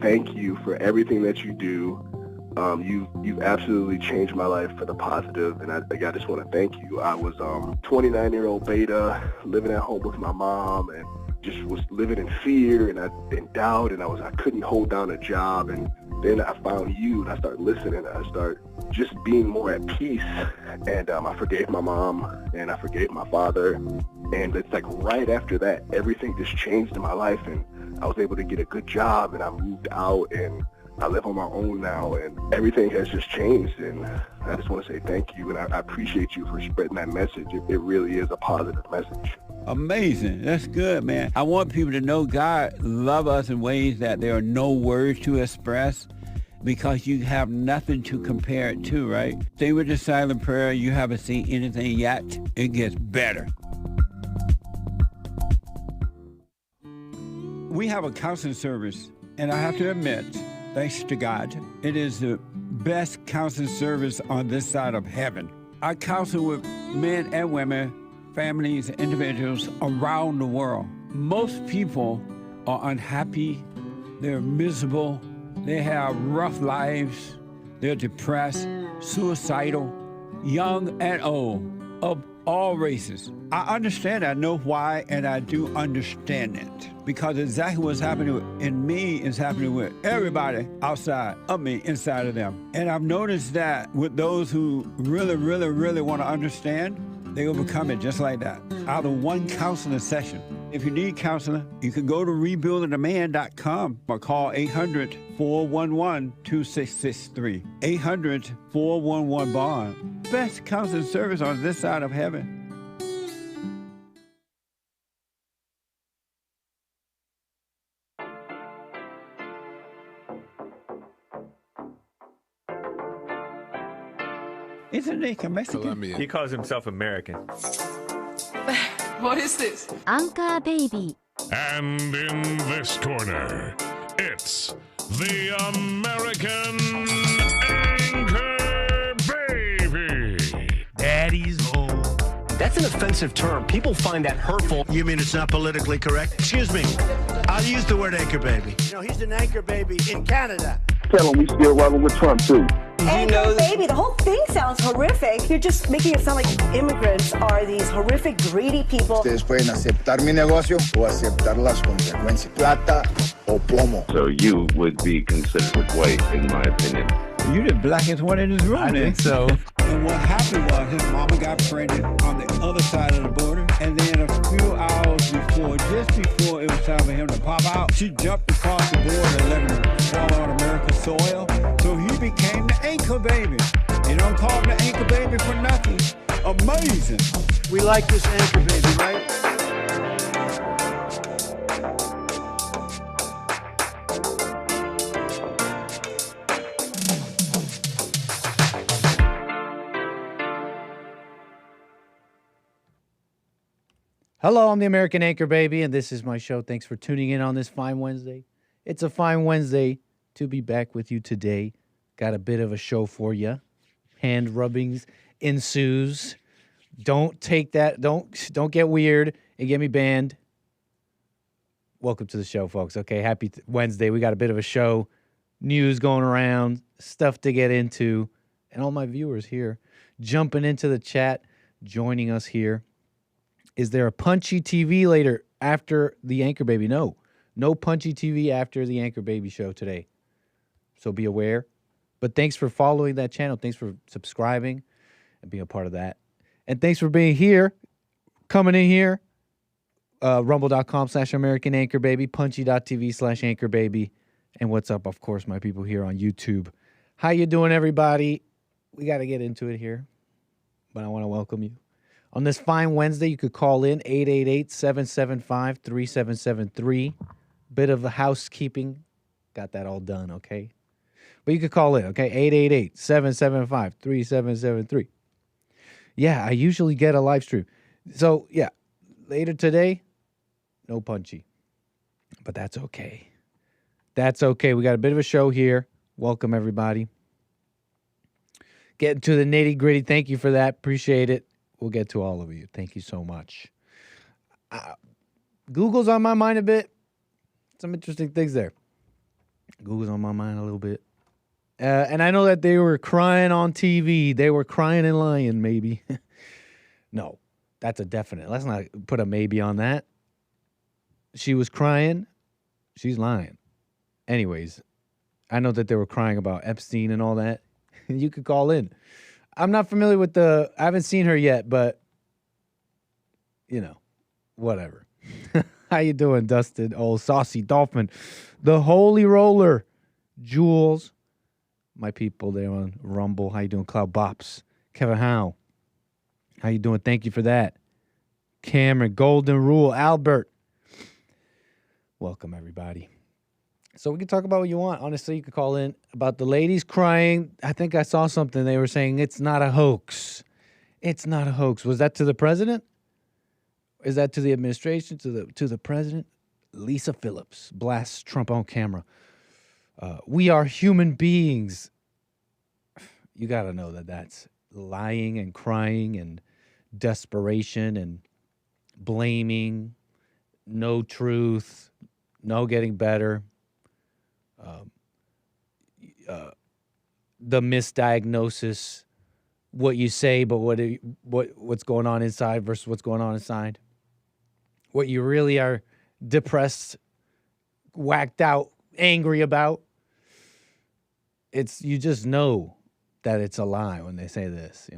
thank you for everything that you do. You've absolutely changed my life for the positive, and I just want to thank you. I was 29-year-old beta, living at home with my mom, and just was living in fear and doubt, and I couldn't hold down a job. And then I found you, and I started listening. I started just being more at peace, and I forgave my mom, and I forgave my father. And it's like right after that, everything just changed in my life, and I was able to get a good job, and I moved out, and I live on my own now, and everything has just changed. And I just want to say thank you, and I appreciate you for spreading that message. It really is a positive message. Amazing. That's good, man. I want people to know God loves us in ways that there are no words to express, because you have nothing to compare it to, right? Stay with the silent prayer. You haven't seen anything yet. It gets better. We have a counseling service, and I have to admit, thanks to God, it is the best counseling service on this side of heaven. I counsel with men and women, families, individuals around the world. Most people are unhappy, they're miserable, they have rough lives, they're depressed, suicidal, young and old, of all races. I understand, I know why, and I do understand it. Because exactly what's happening in me is happening with everybody outside of me, inside of them. And I've noticed that with those who really, really, really want to understand, they overcome it just like that, out of one counseling session. If you need counseling, you can go to rebuildingaman.com or call 800-411-2663. 800-411-BOND. Best counseling service on this side of heaven. Isn't he Mexican? Colombian. He calls himself American. What is this? Anchor Baby. And in this corner, it's the American Anchor Baby. Daddy's home. That's an offensive term. People find that hurtful. You mean it's not politically correct? Excuse me. I'll use the word anchor baby. You know, he's an anchor baby in Canada. Tell him we still rolling with Trump, too. Anchor baby, the whole thing sounds horrific. You're just making it sound like immigrants are these horrific, greedy people. Ustedes pueden aceptar mi negocio o aceptar las consecuencias. Plata o plomo. So you would be considered white, in my opinion. You the blackest one in this room, I think so. And what happened was his mama got pregnant on the other side of the border, and then a few hours before, just before it was time for him to pop out, she jumped across the border and let him fall on America's soil. So he became the anchor baby. You don't call him the anchor baby for nothing. Amazing. We like this anchor baby, right? Hello, I'm the American Anchor Baby, and this is my show. Thanks for tuning in on this fine Wednesday. It's a fine Wednesday to be back with you today. Got a bit of a show for you. Hand rubbings ensues. Don't take that. Don't get weird and get me banned. Welcome to the show, folks. Okay, happy Wednesday. We got a bit of a show. News going around, stuff to get into, and all my viewers here jumping into the chat, joining us here. Is there a punchy TV later after the Anchor Baby? No punchy TV after the Anchor Baby show today. So be aware. But thanks for following that channel. Thanks for subscribing and being a part of that. And thanks for being here, coming in here. Rumble.com/American Anchor Baby, punchy.tv/Anchor Baby. And what's up, of course, my people here on YouTube. How you doing, everybody? We got to get into it here. But I want to welcome you. On this fine Wednesday, you could call in 888-775-3773. Bit of housekeeping. Got that all done, okay? But you could call in, okay? 888-775-3773. Yeah, I usually get a live stream. So, yeah, later today, no punchy. But that's okay. That's okay. We got a bit of a show here. Welcome, everybody. Getting to the nitty-gritty. Thank you for that. Appreciate it. We'll get to all of you. Thank you so much. Google's on my mind a bit. Some interesting things there. Google's on my mind a little bit. And I know that they were crying on TV. They were crying and lying, maybe. No, that's a definite. Let's not put a maybe on that. She was crying. She's lying. Anyways, I know that they were crying about Epstein and all that. You could call in. I'm not familiar with I haven't seen her yet, but, whatever. How you doing, Dustin? Old Saucy Dolphin. The Holy Roller. Jules. My people there on Rumble. How you doing, Cloud Bops? Kevin Howe. How you doing? Thank you for that. Cameron, Golden Rule, Albert. Welcome, everybody. So we can talk about what you want. Honestly, you could call in about the ladies crying. I think I saw something. They were saying it's not a hoax. It's not a hoax. Was that to the president? Is that to the administration? To the president? Lisa Phillips blasts Trump on camera. We are human beings. You got to know that that's lying and crying and desperation and blaming, no truth, no getting better. The misdiagnosis, what you say, but what's going on inside versus what's going on inside. What you really are depressed, whacked out, angry about. You just know that it's a lie when they say this,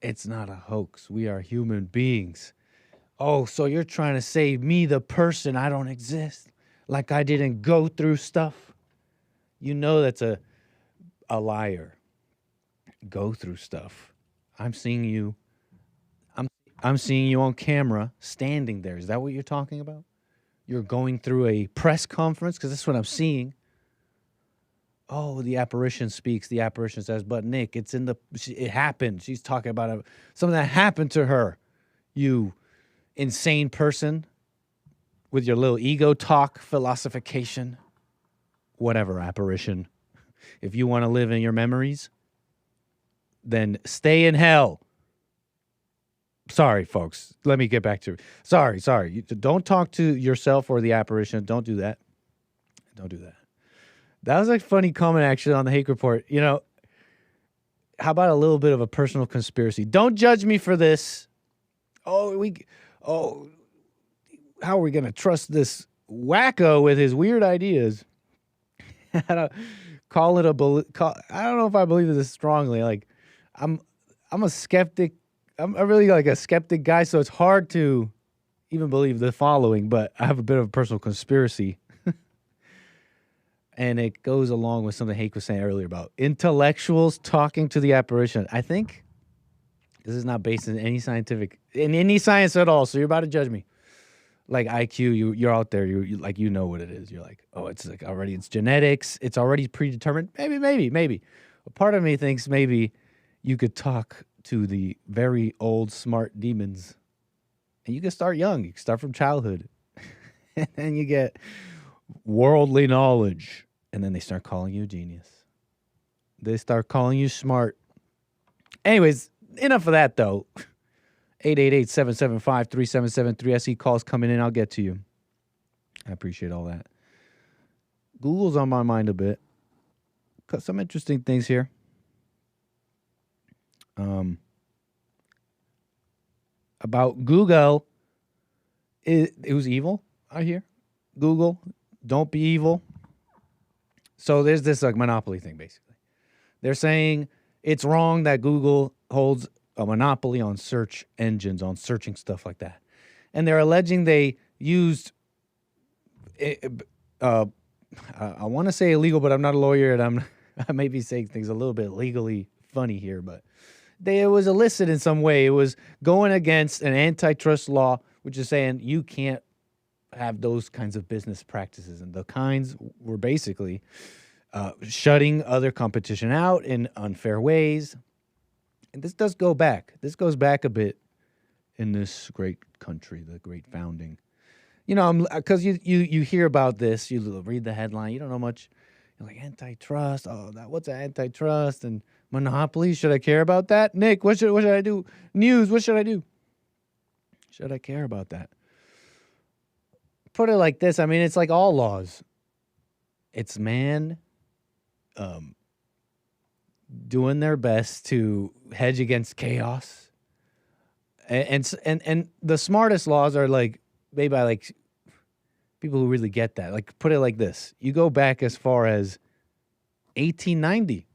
It's not a hoax. We are human beings. Oh, so you're trying to say me, the person, I don't exist, like I didn't go through stuff? That's a liar. Go through stuff. I'm seeing you. I'm seeing you on camera standing there. Is that what you're talking about? You're going through a press conference? Because that's what I'm seeing. Oh, the apparition speaks. The apparition says, but Nick, it happened. She's talking about something that happened to her. You insane person with your little ego talk, philosophication, whatever, apparition. If you want to live in your memories, then stay in hell. Sorry, folks. Let me get back to it. Sorry. Don't talk to yourself or the apparition. Don't do that. Don't do that. That was a funny comment, actually, on the Hake Report. How about a little bit of a personal conspiracy? Don't judge me for this. How are we going to trust this wacko with his weird ideas? I don't know if I believe this strongly. Like, I'm a skeptic. I'm really like a skeptic guy, so it's hard to even believe the following, but I have a bit of a personal conspiracy. And it goes along with something Hake was saying earlier about intellectuals talking to the apparition. I think this is not based in any science at all. So you're about to judge me. Like IQ, you're out there. You know what it is. You're like, oh, it's like already, it's genetics. It's already predetermined. Maybe. A part of me thinks maybe you could talk to the very old, smart demons. And you can start young. You can start from childhood. And then you get worldly knowledge. And then they start calling you a genius. They start calling you smart. Anyways, enough of that, though. 888-775-3773. I see calls coming in. I'll get to you. I appreciate all that. Google's on my mind a bit. Got some interesting things here. About Google. It was evil, I hear. Google, don't be evil. So there's this like monopoly thing, basically. They're saying it's wrong that Google holds a monopoly on search engines, on searching stuff like that. And they're alleging they used, I want to say illegal, but I'm not a lawyer, and I may be saying things a little bit legally funny here, but it was illicit in some way. It was going against an antitrust law, which is saying you can't have those kinds of business practices. And the kinds were basically shutting other competition out in unfair ways. And this does go back. This goes back a bit in this great country, the great founding. Because you hear about this, you read the headline, you don't know much. You're like, antitrust, what's an antitrust? And monopoly, should I care about that? Nick, what should I do? News, what should I do? Should I care about that? Put it like this. I mean, it's like all laws. It's man doing their best to hedge against chaos. And the smartest laws are like made by like people who really get that. Like put it like this. You go back as far as 1890.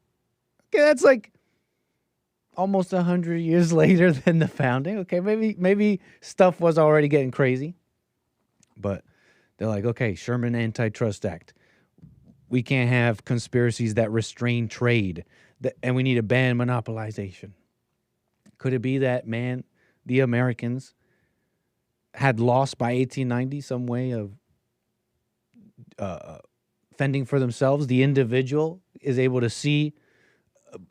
Okay, that's like almost 100 years later than the founding. Okay, maybe stuff was already getting crazy. But they're like, okay, Sherman Antitrust Act. We can't have conspiracies that restrain trade, and we need to ban monopolization. Could it be that, man, the Americans had lost by 1890 some way of fending for themselves? The individual is able to see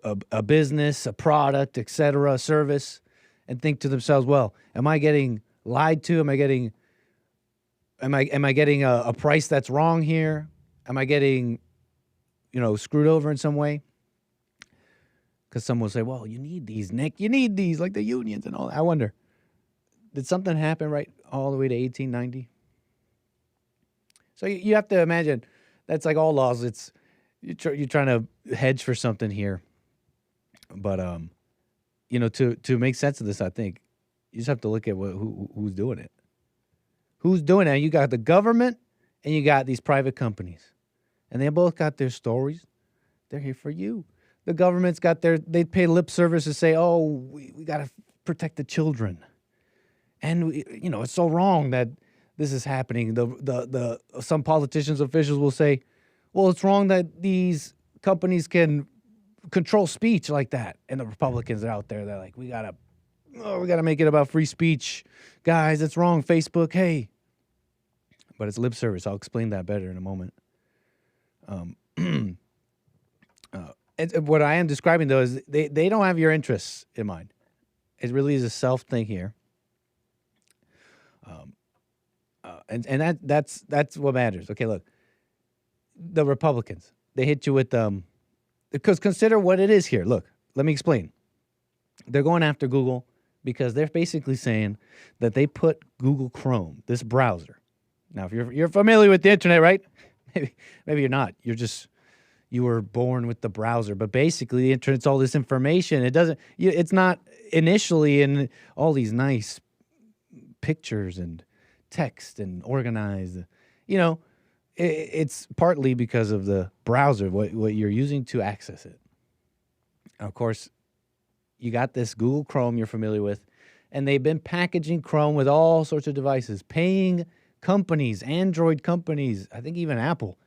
a business, a product, etc., a service, and think to themselves, well, am I getting lied to? Am I getting a price that's wrong here? Am I getting, screwed over in some way? Because some will say, well, you need these, Nick. You need these, like the unions and all that. I wonder, did something happen right all the way to 1890? So you have to imagine that's like all laws. It's you're trying to hedge for something here. But, to make sense of this, I think you just have to look at who's doing it. Who's doing it? You got the government and you got these private companies. And they both got their stories. They're here for you. The government's got they pay lip service to say, oh, we got to protect the children. And, it's so wrong that this is happening. Some politicians, officials will say, well, it's wrong that these companies can control speech like that. And the Republicans are out there. They're like, we got to make it about free speech. Guys, it's wrong. Facebook, hey. But it's lip service. I'll explain that better in a moment. What I am describing, though, is they don't have your interests in mind. It really is a self thing here. And that's what matters. Okay, look. The Republicans, they hit you with because consider what it is here. Look, let me explain. They're going after Google because they're basically saying that they put Google Chrome, this browser. Now, if you're familiar with the internet, right? Maybe you're not. You were born with the browser, but basically the internet's all this information. It's not initially in all these nice pictures and text and organized. It's partly because of the browser, what you're using to access it. Of course, you got this Google Chrome you're familiar with, and they've been packaging Chrome with all sorts of devices, paying companies, Android companies, I think even Apple,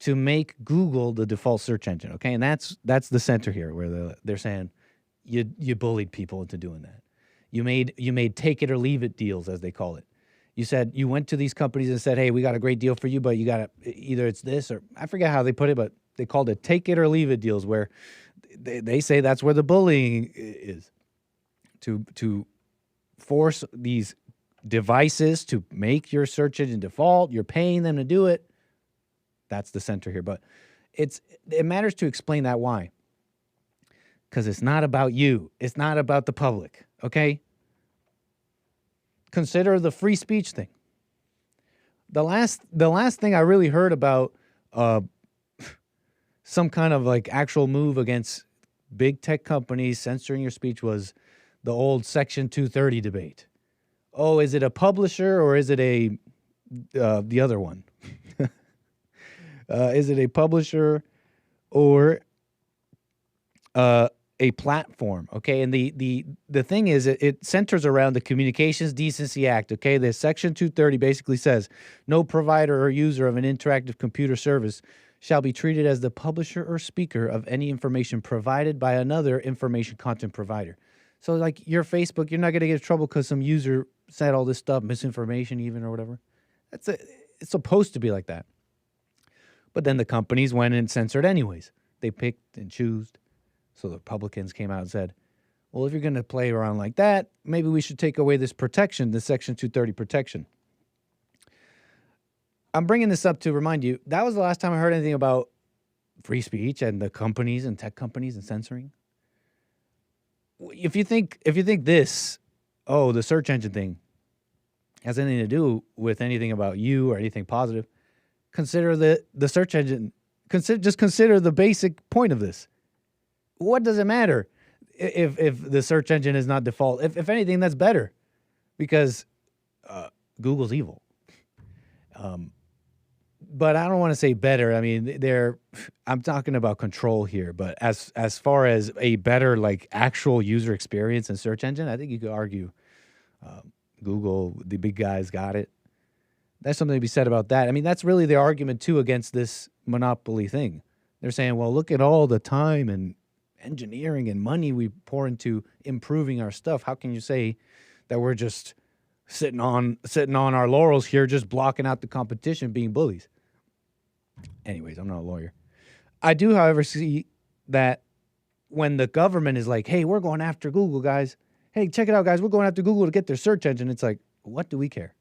to make Google the default search engine. Okay, and that's the center here, where they're saying you bullied people into doing that. You made take it or leave it deals, as they call it. You said you went to these companies and said, hey, we got a great deal for you, but you got to either it's this or I forget how they put it, but they called it take it or leave it deals, where they say that's where the bullying is, to force these devices to make your search engine default. You're paying them to do it. That's the center here. But it matters to explain that why. Because it's not about you. It's not about the public, okay? Consider the free speech thing. The last thing I really heard about some kind of like actual move against big tech companies censoring your speech was the old Section 230 debate. Oh, is it a publisher or is it the other one? Is it a publisher or a platform? Okay, and the thing is, it centers around the Communications Decency Act. Okay, the Section 230 basically says no provider or user of an interactive computer service shall be treated as the publisher or speaker of any information provided by another information content provider. So, like your Facebook, you're not going to get in trouble because some user said all this stuff, misinformation even or whatever. It's supposed to be like that. But then the companies went and censored anyways. They picked and chose. So the Republicans came out and said, well, if you're going to play around like that, maybe we should take away this protection, the Section 230 protection. I'm bringing this up to remind you, that was the last time I heard anything about free speech and the companies and tech companies and censoring. If you think this, the search engine thing has anything to do with anything about you or anything positive, consider the search engine. Just consider the basic point of this. What does it matter if the search engine is not default? If anything, that's better because Google's evil. But I don't want to say better. I mean, I'm talking about control here. But as far as a better like actual user experience and search engine, I think you could argue Google, the big guys, got it. There's something to be said about that. I mean, that's really the argument too against this monopoly thing. They're saying, well, look at all the time and engineering and money we pour into improving our stuff. How can you say that we're just sitting on our laurels here, just blocking out the competition, being bullies? Anyways, I'm not a lawyer. I do, however, see that when the government is like, hey, we're going after Google, guys. Hey, check it out, guys. We're going after Google to get their search engine. It's like, what do we care?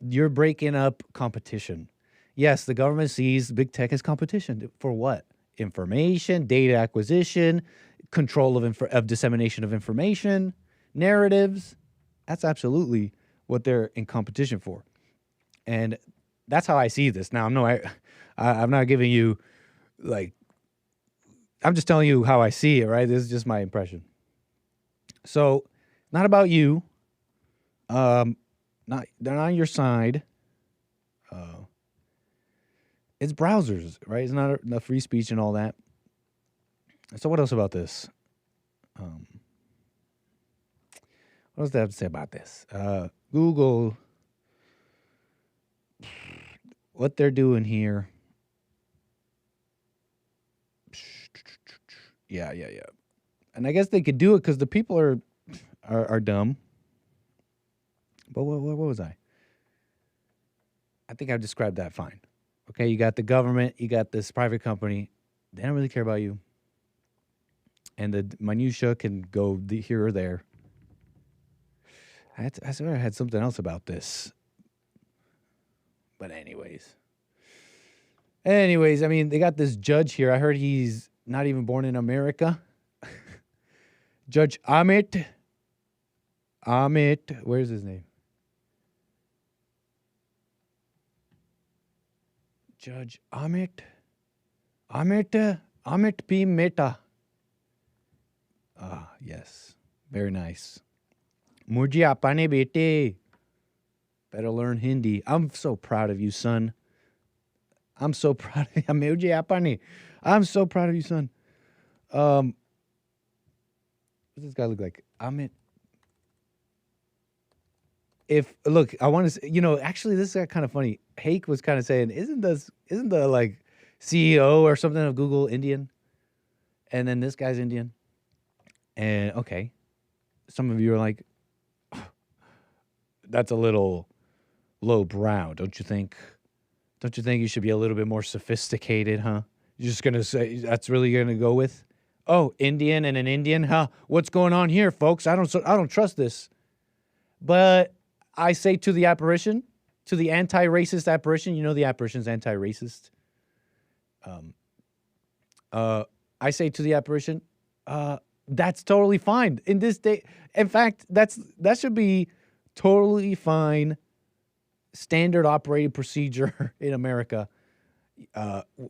You're breaking up competition. Yes, the government sees big tech as competition. For what? Information, data acquisition, control of dissemination of information, narratives. That's absolutely what they're in competition for. And that's how I see this. Now, I'm not giving you, like, I'm just telling you how I see it, right? This is just my impression. So, not about you. They're not on your side. It's browsers, right? It's not the free speech and all that. So what else about this? What else do I have to say about this? Google, what they're doing here. Yeah. And I guess they could do it because the people are dumb. But what was I? I think I've described that fine. Okay, you got the government, you got this private company. They don't really care about you. And the minutia can go here or there. I swear I had something else about this. But anyways, I mean, they got this judge here. I heard he's not even born in America. Judge Amit. Where's his name? Judge Amit P. Mehta. Ah, yes. Very nice. Mujhe apane bete. Better learn Hindi. I'm so proud of you, son. I'm so proud of you. Mujhe apane. I'm so proud of you, son. What does this guy look like? Amit. Look, I want to say, actually, this is kind of funny. Hake was kind of saying, isn't the like CEO or something of Google Indian? And then this guy's Indian. And okay, some of you are like, that's a little lowbrow, don't you think? Don't you think you should be a little bit more sophisticated, huh? You're just gonna say that's really gonna go with? Oh, Indian and an Indian, huh? What's going on here, folks? I don't trust this. But I say to the apparition, to the anti-racist apparition, the apparition's anti-racist. I say to the apparition, that's totally fine in this day. In fact, that should be totally fine. Standard operating procedure in America.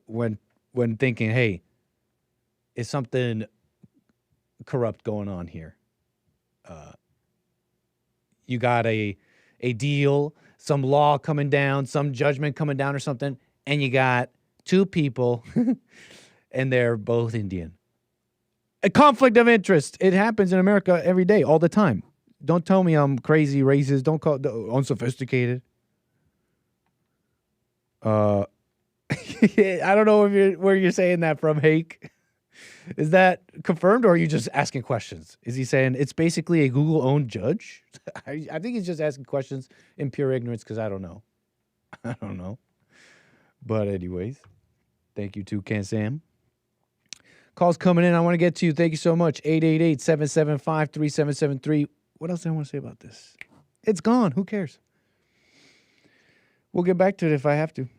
When thinking, hey, is something corrupt going on here? You got a deal, some law coming down, some judgment coming down or something, and you got two people and they're both Indian. A conflict of interest. It happens in America every day, all the time. Don't tell me I'm crazy, racist. Don't call it unsophisticated. I don't know where you're saying that from, Hake. Is that confirmed, or are you just asking questions? Is he saying it's basically a Google-owned judge? I think he's just asking questions in pure ignorance because I don't know. I don't know. But anyways, thank you to Ken Sam. Calls coming in. I want to get to you. Thank you so much. 888-775-3773. What else do I want to say about this? It's gone. Who cares? We'll get back to it if I have to.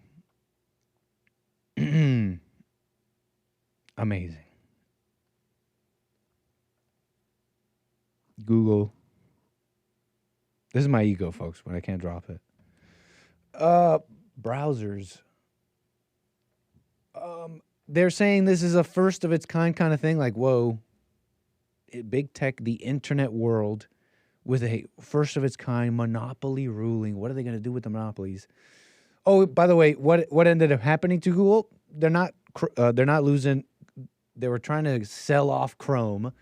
Amazing. Google. This is my ego, folks, when I can't drop it. browsers. They're saying this is a first of its kind of thing. Like, whoa, big tech, the internet world, with a first of its kind monopoly ruling. What are they going to do with the monopolies? Oh, by the way, what ended up happening to Google? They're not losing. They were trying to sell off Chrome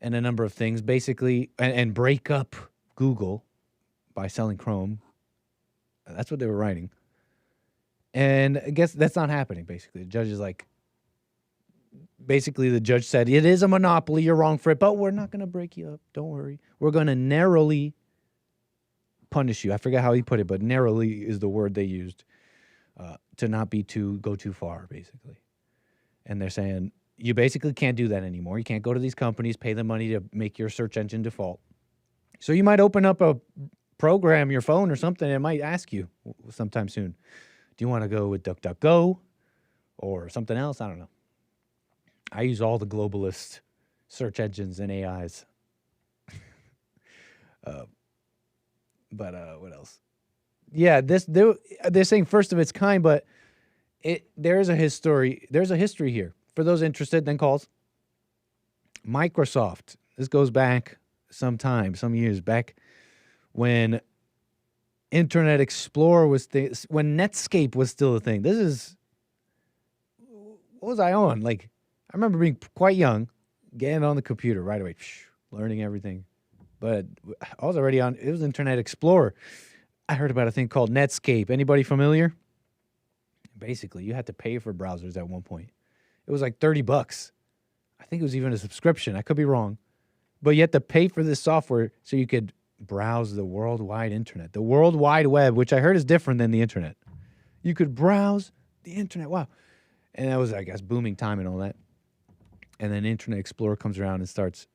and a number of things, basically, and break up Google by selling Chrome. That's what they were writing. And I guess that's not happening, basically. The judge is like, basically the judge said, it is a monopoly, you're wrong for it, but we're not going to break you up. Don't worry. We're going to narrowly punish you. I forget how he put it, but narrowly is the word they used to not go too far, basically. And they're saying, you basically can't do that anymore. You can't go to these companies, pay them money to make your search engine default. So you might open up a program, your phone or something, and it might ask you sometime soon, do you want to go with DuckDuckGo or something else? I don't know. I use all the globalist search engines and AIs. But what else? Yeah, they're saying first of its kind, but there's a history here. For those interested, then calls. Microsoft. This goes back some years back, when Internet Explorer was when Netscape was still a thing. What was I on? Like, I remember being quite young, getting on the computer right away, learning everything. But I was already on, it was Internet Explorer. I heard about a thing called Netscape. Anybody familiar? Basically, you had to pay for browsers at one point. It was like $30. I think it was even a subscription. I could be wrong. But you had to pay for this software so you could browse the worldwide internet. The World Wide Web, which I heard is different than the internet. You could browse the internet. Wow. And that was, I guess, booming time and all that. And then Internet Explorer comes around and starts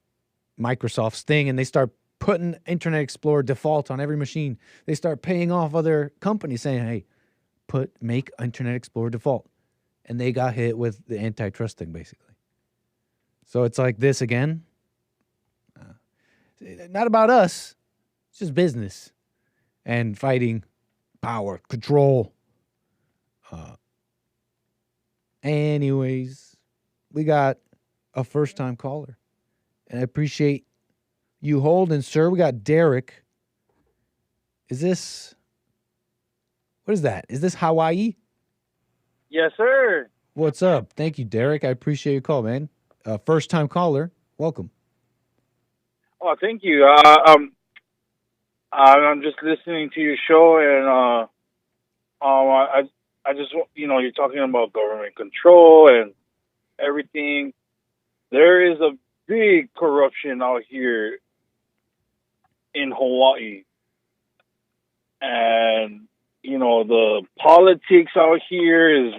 Microsoft's thing, and they start putting Internet Explorer default on every machine. They start paying off other companies saying, hey, make Internet Explorer default. And they got hit with the antitrust thing, basically. So it's like this again. Not about us. It's just business and fighting power, control. Anyways, we got a first-time caller. And I appreciate you holding, sir. We got Derek. What is that? Is this Hawaii? Yes, sir. What's up? Thank you, Derek. I appreciate your call, man. First-time caller. Welcome. Oh, thank you. I'm just listening to your show, and I just, you're talking about government control and everything. There is a big corruption out here in Hawaii, and the politics out here is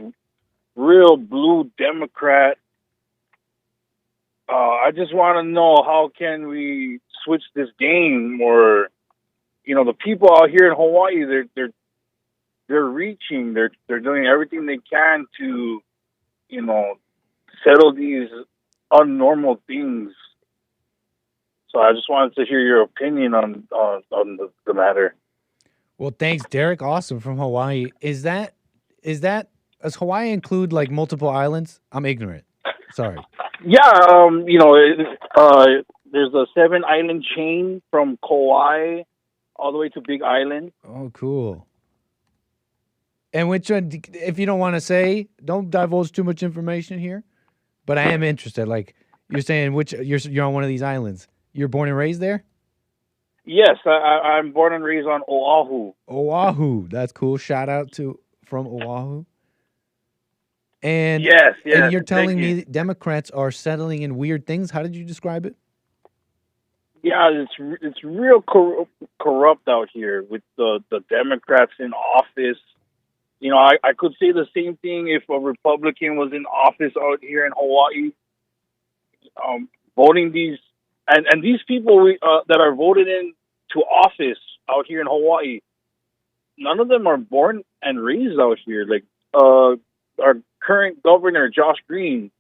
real blue Democrat. I just want to know, how can we switch this game? Or, the people out here in Hawaii, they're reaching, they're doing everything they can to, settle these unnormal things. So I just wanted to hear your opinion on the matter. Well, thanks, Derek. Awesome, from Hawaii. Does Hawaii include like multiple islands? I'm ignorant. Sorry. Yeah, there's a 7-island chain from Kauai all the way to Big Island. Oh, cool. And which one, if you don't want to say, don't divulge too much information here, but I am interested. Like, you're saying you're on one of these islands. You're born and raised there? Yes, I'm born and raised on Oahu. Oahu, that's cool. Shout out from Oahu. And yes, and you're telling me Democrats are settling in weird things. How did you describe it? Yeah, it's real corrupt out here with the Democrats in office. I could say the same thing if a Republican was in office out here in Hawaii. Voting these and these people that are voted into office out here in Hawaii, none of them are born and raised out here. Like our current governor, Josh Green,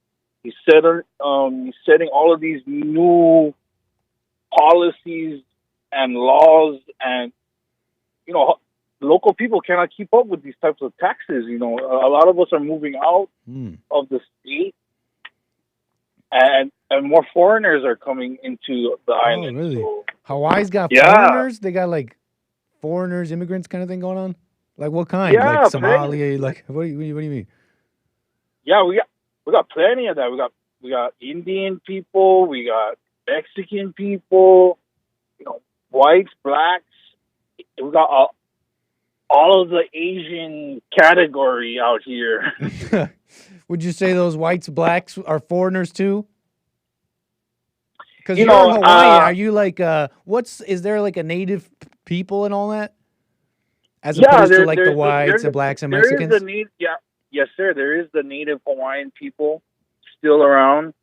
he's setting all of these new policies and laws, and local people cannot keep up with these types of taxes. You know, a lot of us are moving out of the state, and more foreigners are coming into the island. Really? So, Hawaii's got foreigners? They got like foreigners, immigrants kind of thing going on? Like what kind? Yeah, like Somalia? Like what do you mean? Yeah, we got plenty of that. We got Indian people, we got Mexican people, you know, whites, blacks. We got all of the Asian category out here. Would you say those whites, blacks are foreigners too? Because you're in Hawaii. Are you like is there like a native people and all that? As opposed to like the whites and blacks and Mexicans? Yes, sir. There is the native Hawaiian people still around.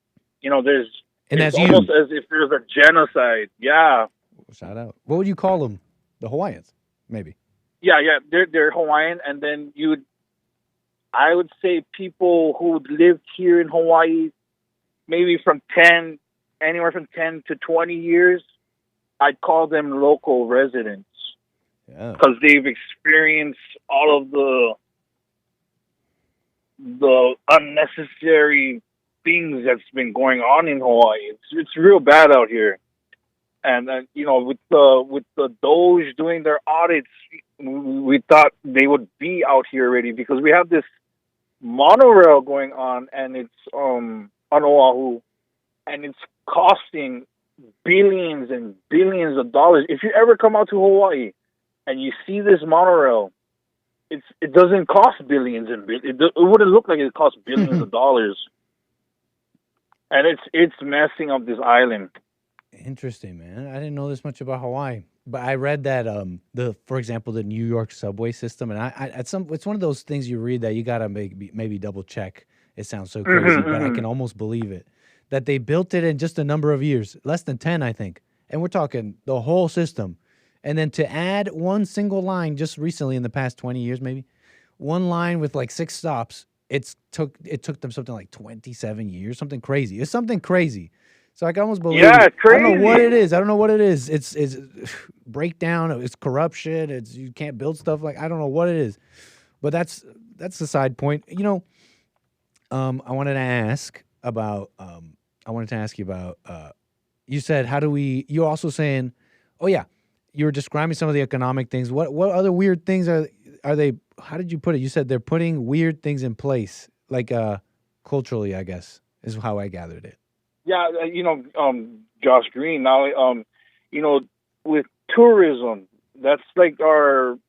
You know, that's almost as if there's a genocide. Yeah. Shout out. What would you call them? The Hawaiians, maybe. Yeah. They're Hawaiian, and then I would say people who lived here in Hawaii, maybe anywhere from 10 to 20 years, I'd call them local residents. Yeah. Because they've experienced all of the unnecessary things that's been going on in Hawaii. It's real bad out here. And you know, with the Doge doing their audits, we thought they would be out here already, because we have this monorail going on, and it's on Oahu, and it's costing billions and billions of dollars. If you ever come out to Hawaii and you see this monorail, it doesn't cost billions and billions. It wouldn't look like it costs billions of dollars, and it's messing up this island. Interesting, man. I didn't know this much about Hawaii, but I read that for example, the New York subway system, and it's one of those things you read that you gotta maybe double check. It sounds so crazy, but I can almost believe it. That they built it in just a number of years, less than 10, I think, and we're talking the whole system. And then to add one single line just recently in the past 20 years, maybe, one line with like 6 stops, it took them something like 27 years, something crazy. It's something crazy. So I can almost believe it. Crazy. I don't know what it is. It's breakdown. It's corruption. You can't build stuff like, I don't know what it is. But that's the side point. You know, I wanted to ask you about, you said, you're also saying, oh yeah, you were describing some of the economic things. What other weird things are they, how did you put it? You said they're putting weird things in place, like culturally, I guess, is how I gathered it. Yeah, you know, Josh Green, now, you know, with tourism, that's like our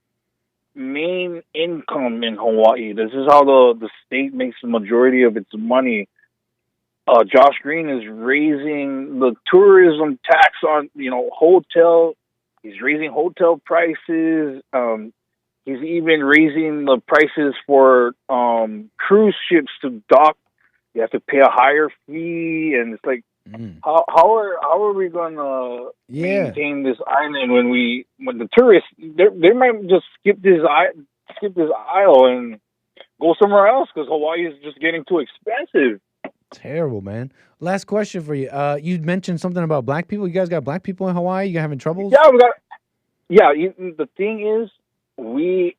main income in Hawaii. This is how the state makes the majority of its money. Josh Green is raising the tourism tax on, you know, he's raising hotel prices. He's even raising the prices for cruise ships to dock. You have to pay a higher fee, and it's like, how are we gonna maintain this island when the tourists they might just skip this aisle and go somewhere else because Hawaii is just getting too expensive. Terrible, man. Last question for you. You mentioned something about black people. You guys got black people in Hawaii? You having troubles? Yeah, the thing is, we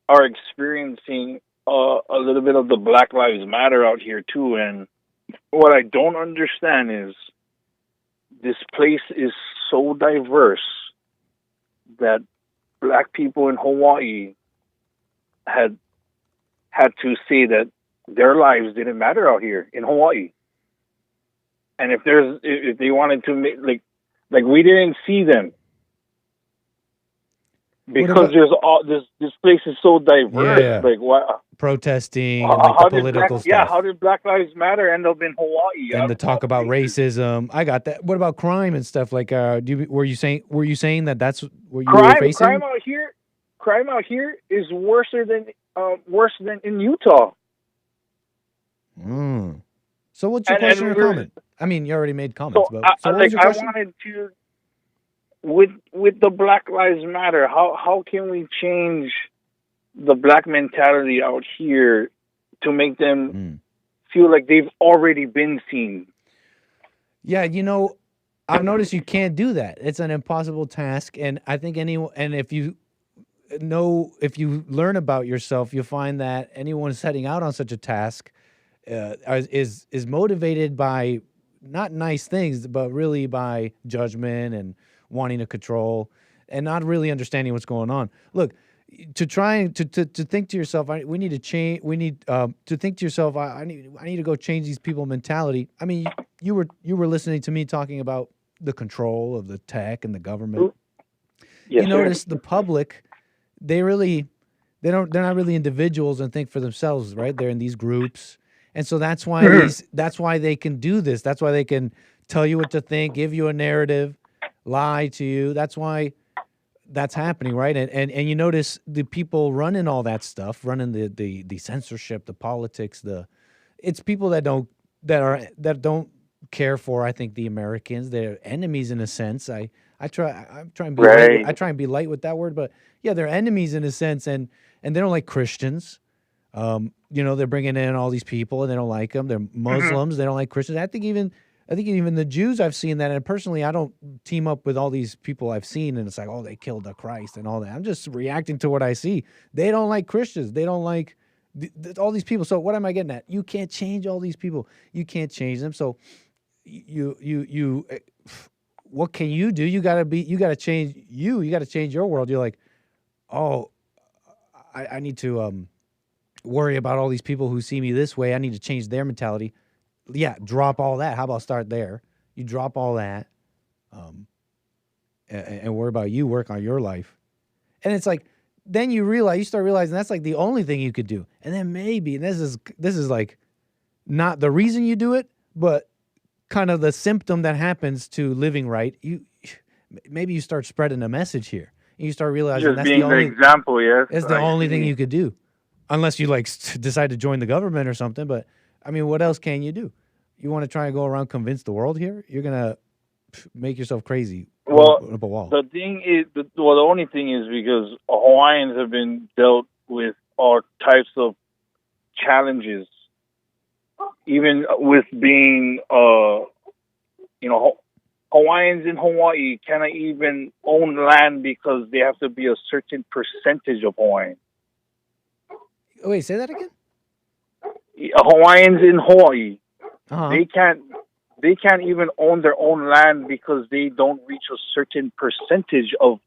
are experiencing a little bit of the Black Lives Matter out here too, and what I don't understand is this place is so diverse that black people in Hawaii had to say that their lives didn't matter out here in Hawaii, and if they wanted to make like we didn't see them. Because this place is so diverse. Yeah. Like what protesting and like the political stuff. Yeah, how did Black Lives Matter end up in Hawaii? And the talk about racism. I got that. What about crime and stuff? Like, were you saying that that's what you were facing? Crime out here is worse than in Utah. So what's your question or comment? I mean, you already made comments, but so what was your question? I wanted to. With the Black Lives Matter, how can we change the black mentality out here to make them feel like they've already been seen? Yeah, you know, I've noticed you can't do that. It's an impossible task, and I think if you learn about yourself, you'll find that anyone setting out on such a task is motivated by not nice things, but really by judgment and wanting to control and not really understanding what's going on. Look, to try to think to yourself, we need to change. We need to think to yourself. I need to go change these people's mentality. I mean, you were listening to me talking about the control of the tech and the government. Yes, you notice the public, they're not really individuals and think for themselves, right? They're in these groups. And so that's why they can do this. That's why they can tell you what to think, give you a narrative, lie to you. That's why that's happening, right? And you notice the people running all that stuff, running the censorship, the politics, it's people that don't care for, I think, the Americans. They're enemies in a sense. I try and be light with that word, but yeah, they're enemies in a sense, and they don't like Christians. They're bringing in all these people and they don't like them. They're Muslims. They don't like Christians. I think even the Jews, I've seen that. And personally, I don't team up with all these people I've seen. And it's like, oh, they killed the Christ and all that. I'm just reacting to what I see. They don't like Christians. They don't like all these people. So what am I getting at? You can't change all these people. You can't change them. So what can you do? You got to change you got to change your world. You're like, oh, I need to, worry about all these people who see me this way. I need to change their mentality. Yeah, drop all that. How about start there? You drop all that, and worry about you. Work on your life, and it's like then you start realizing that's like the only thing you could do. And then maybe this is like not the reason you do it, but kind of the symptom that happens to living right. Maybe you start spreading a message here, and you start realizing just that's being the only example. Yes, that's the only thing you could do. Unless you decide to join the government or something, but I mean, what else can you do? You want to try and go around convince the world here? You're gonna make yourself crazy. Well, up a wall. The thing is, the only thing is because Hawaiians have been dealt with all types of challenges, even with being, Hawaiians in Hawaii cannot even own land because they have to be a certain percentage of Hawaiian. Wait, say that again? Hawaiians in Hawaii, uh-huh. they can't even own their own land because they don't reach a certain percentage of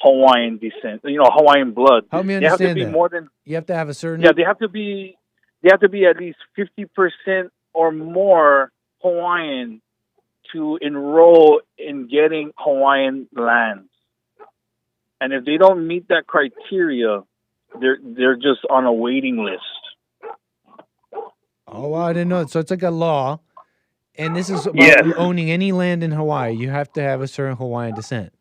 Hawaiian descent. Hawaiian blood. Help me understand they have to be that. More than. You have to have a certain. Yeah, they have to be at least 50% or more Hawaiian to enroll in getting Hawaiian lands. And if they don't meet that criteria, they're just on a waiting list. Oh, well, I didn't know. So it's like a law, and this is about owning any land in Hawaii. You have to have a certain Hawaiian descent.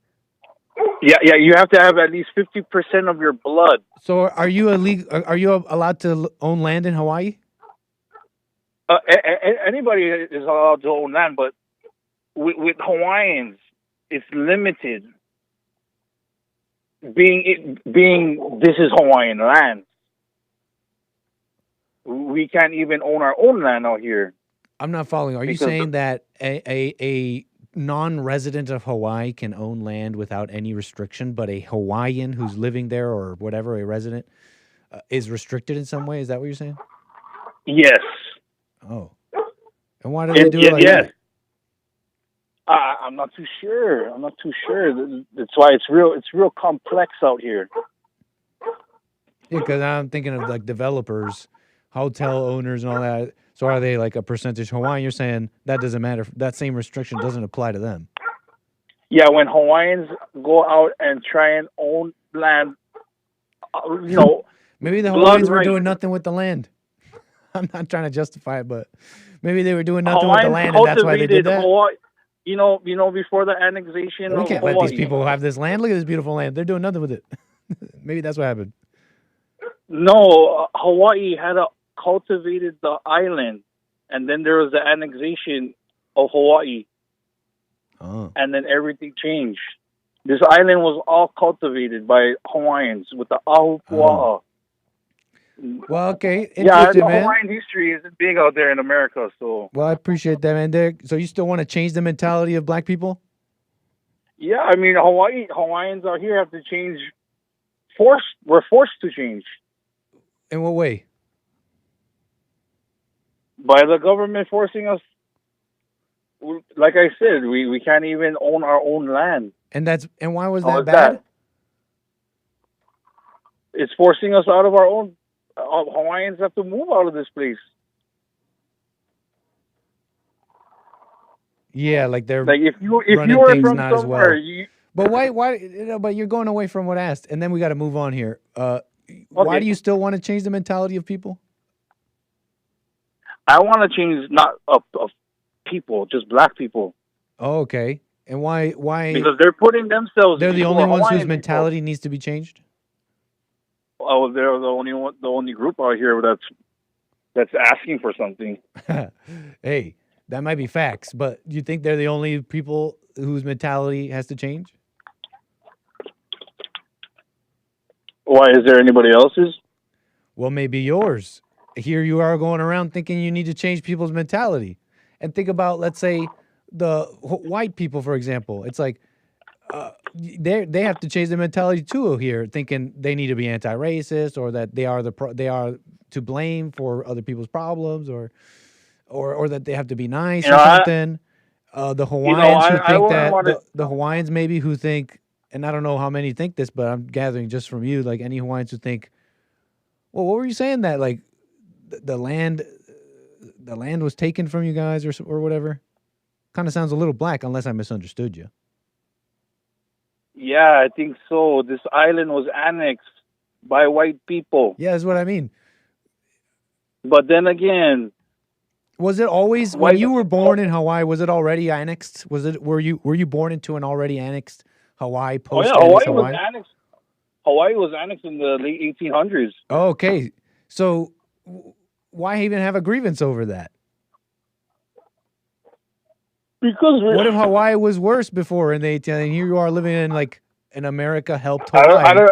Yeah, you have to have at least 50% of your blood. So are you Are you allowed to own land in Hawaii? Anybody is allowed to own land, but with Hawaiians, it's limited. Being this is Hawaiian land. We can't even own our own land out here. I'm not following. Are you saying that a non-resident of Hawaii can own land without any restriction, but a Hawaiian who's living there or whatever, a resident, is restricted in some way? Is that what you're saying? Yes. Oh. And why do they do it like that? I'm not too sure. That's why it's real complex out here. Yeah, because I'm thinking of like developers, hotel owners, and all that. So are they like a percentage Hawaiian? You're saying that doesn't matter. That same restriction doesn't apply to them. Yeah, when Hawaiians go out and try and own land, maybe the Hawaiians were doing nothing with the land. I'm not trying to justify it, but maybe they were doing nothing with the land, and that's why they did that. Hawaii, before the annexation We of can't Hawaii. let these people have this land. Look at this beautiful land. They're doing nothing with it. Maybe that's what happened. No, Hawaii had cultivated the island, and then there was the annexation of Hawaii. Oh. And then everything changed. This island was all cultivated by Hawaiians with the ahupua'a. Oh. Well, okay. Yeah, man. Hawaiian history isn't big out there in America, so. Well, I appreciate that, man. So you still want to change the mentality of black people? Yeah, I mean, Hawaiians out here have to change forced to change In what way? by the government forcing us. Like I said, we can't even own our own land. And why was How that is bad? that? It's forcing us out of our own. Hawaiians have to move out of this place. Yeah, like they're Like if you running are things from not as somewhere, well. But why but you're going away from what I asked, and then we got to move on here. Why do you still want to change the mentality of people? I want to change not of people, just black people. Oh, okay. And why? Because they're putting themselves. They're the before only ones Hawaiian whose mentality needs to be changed. people. Oh, they're the only group out here that's asking for something. Hey, that might be facts, but do you think they're the only people whose mentality has to change? Why is there anybody else's? Well, maybe yours. Here you are going around thinking you need to change people's mentality. And think about, let's say, the white people, for example. It's like they have to change their mentality too here, thinking they need to be anti-racist or that they are to blame for other people's problems or that they have to be nice or something. The Hawaiians who think that the Hawaiians maybe who think, and I don't know how many think this, but I'm gathering just from you, like any Hawaiians who think, well, what were you saying that like the land was taken from you guys or whatever? Kind of sounds a little black unless I misunderstood you. Yeah, I think so. This island was annexed by white people. Yeah, that's what I mean. But then again, was it always when you were born in Hawaii? Was it already annexed? Were you born into an already annexed Hawaii? Hawaii was annexed. Hawaii was annexed in the late 1800s. Oh, okay, so why even have a grievance over that? Because what if Hawaii was worse before, and here you are living in like an America helped Hawaii?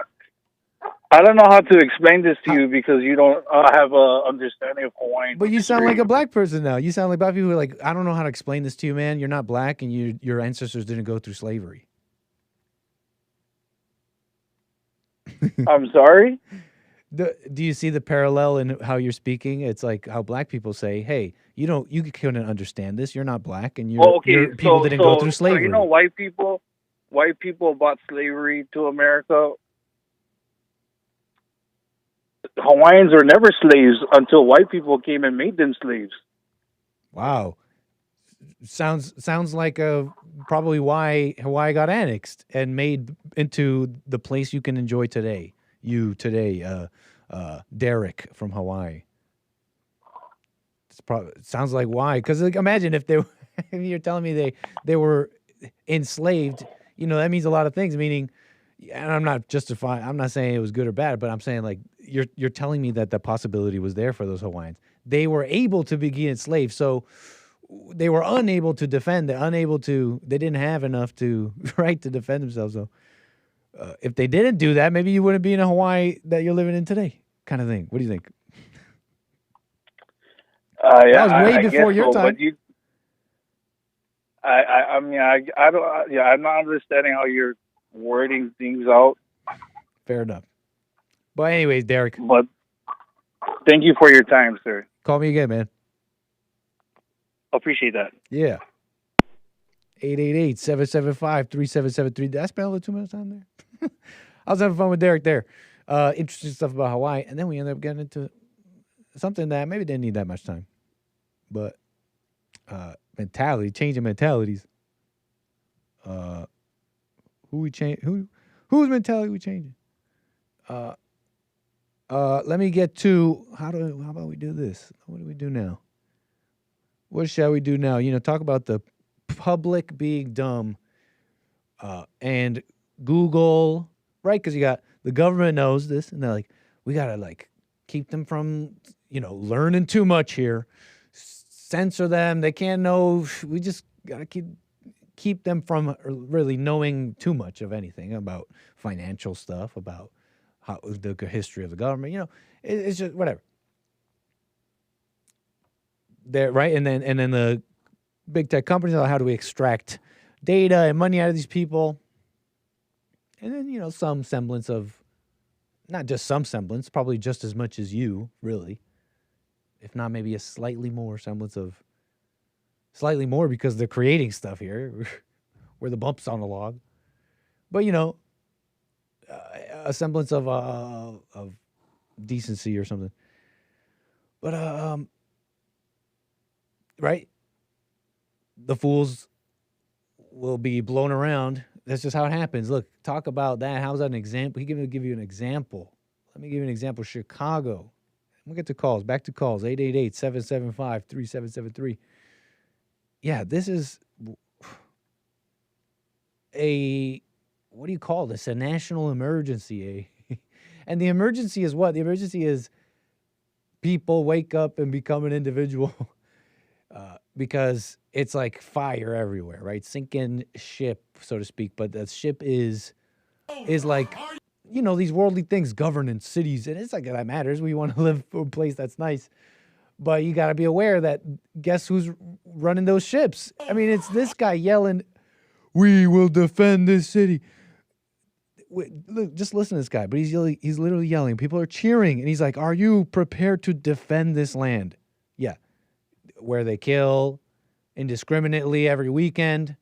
I don't know how to explain this to you because you don't have a understanding of Hawaiian. But you sound like a black person now. You sound like black people who are like, I don't know how to explain this to you, man. You're not black, and your ancestors didn't go through slavery. I'm sorry? Do you see the parallel in how you're speaking? It's like how black people say, "Hey, you couldn't understand this. You're not black, and people didn't go through slavery." So you know, white people brought slavery to America. Hawaiians were never slaves until white people came and made them slaves. Wow, sounds like probably why Hawaii got annexed and made into the place you can enjoy today. Derek from Hawaii. It sounds like why, because like, imagine if if you're telling me they were enslaved, that means a lot of things. Meaning, and I'm not justifying. I'm not saying it was good or bad, but I'm saying like you're telling me that the possibility was there for those Hawaiians. They were able to be enslaved, so they were unable to defend. They didn't have enough to defend themselves. So. If they didn't do that, maybe you wouldn't be in a Hawaii that you're living in today, kind of thing. What do you think? Yeah, that was way before your time. I'm not understanding how you're wording things out. Fair enough. But anyways, Derek. But thank you for your time, sir. Call me again, man. Appreciate that. Yeah. 888-775-3773. Did I spend all 2 minutes on there? I was having fun with Derek there. Interesting stuff about Hawaii. And then we ended up getting into something that maybe didn't need that much time. But mentality, changing mentalities. Whose mentality we changing? Let me get to how about we do this? What do we do now? What shall we do now? Talk about the public being dumb and Google, right? Because you got the government knows this, and they're like, we gotta like keep them from learning too much here, censor them. They can't know. We just gotta keep them from really knowing too much of anything about financial stuff, about how the history of the government. It's just whatever. There, right, and then the big tech companies are like, how do we extract data and money out of these people? And then, some semblance of not just some semblance, probably just as much as you, really. If not, maybe a slightly more semblance of, slightly more because they're creating stuff here. We're the bumps on the log. But, you know, a semblance of decency or something. But, right? The fools will be blown around. That's just how it happens. Look, talk about that. How's that an example? He's going to give you an example. Let me give you an example. Chicago. We'll get to calls. Back to calls. 888-775-3773. Yeah, this is a, what do you call this? A national emergency. And the emergency is what? The emergency is people wake up and become an individual because it's like fire everywhere, right? Sinking ship, so to speak. But that ship is like, you know, these worldly things, governance, cities, and it's like that matters. We want to live in a place that's nice. But you got to be aware that guess who's running those ships? I mean, it's this guy yelling, "We will defend this city." Look, just listen to this guy. But he's literally yelling. People are cheering, and he's like, "Are you prepared to defend this land?" Yeah, where they kill indiscriminately every weekend,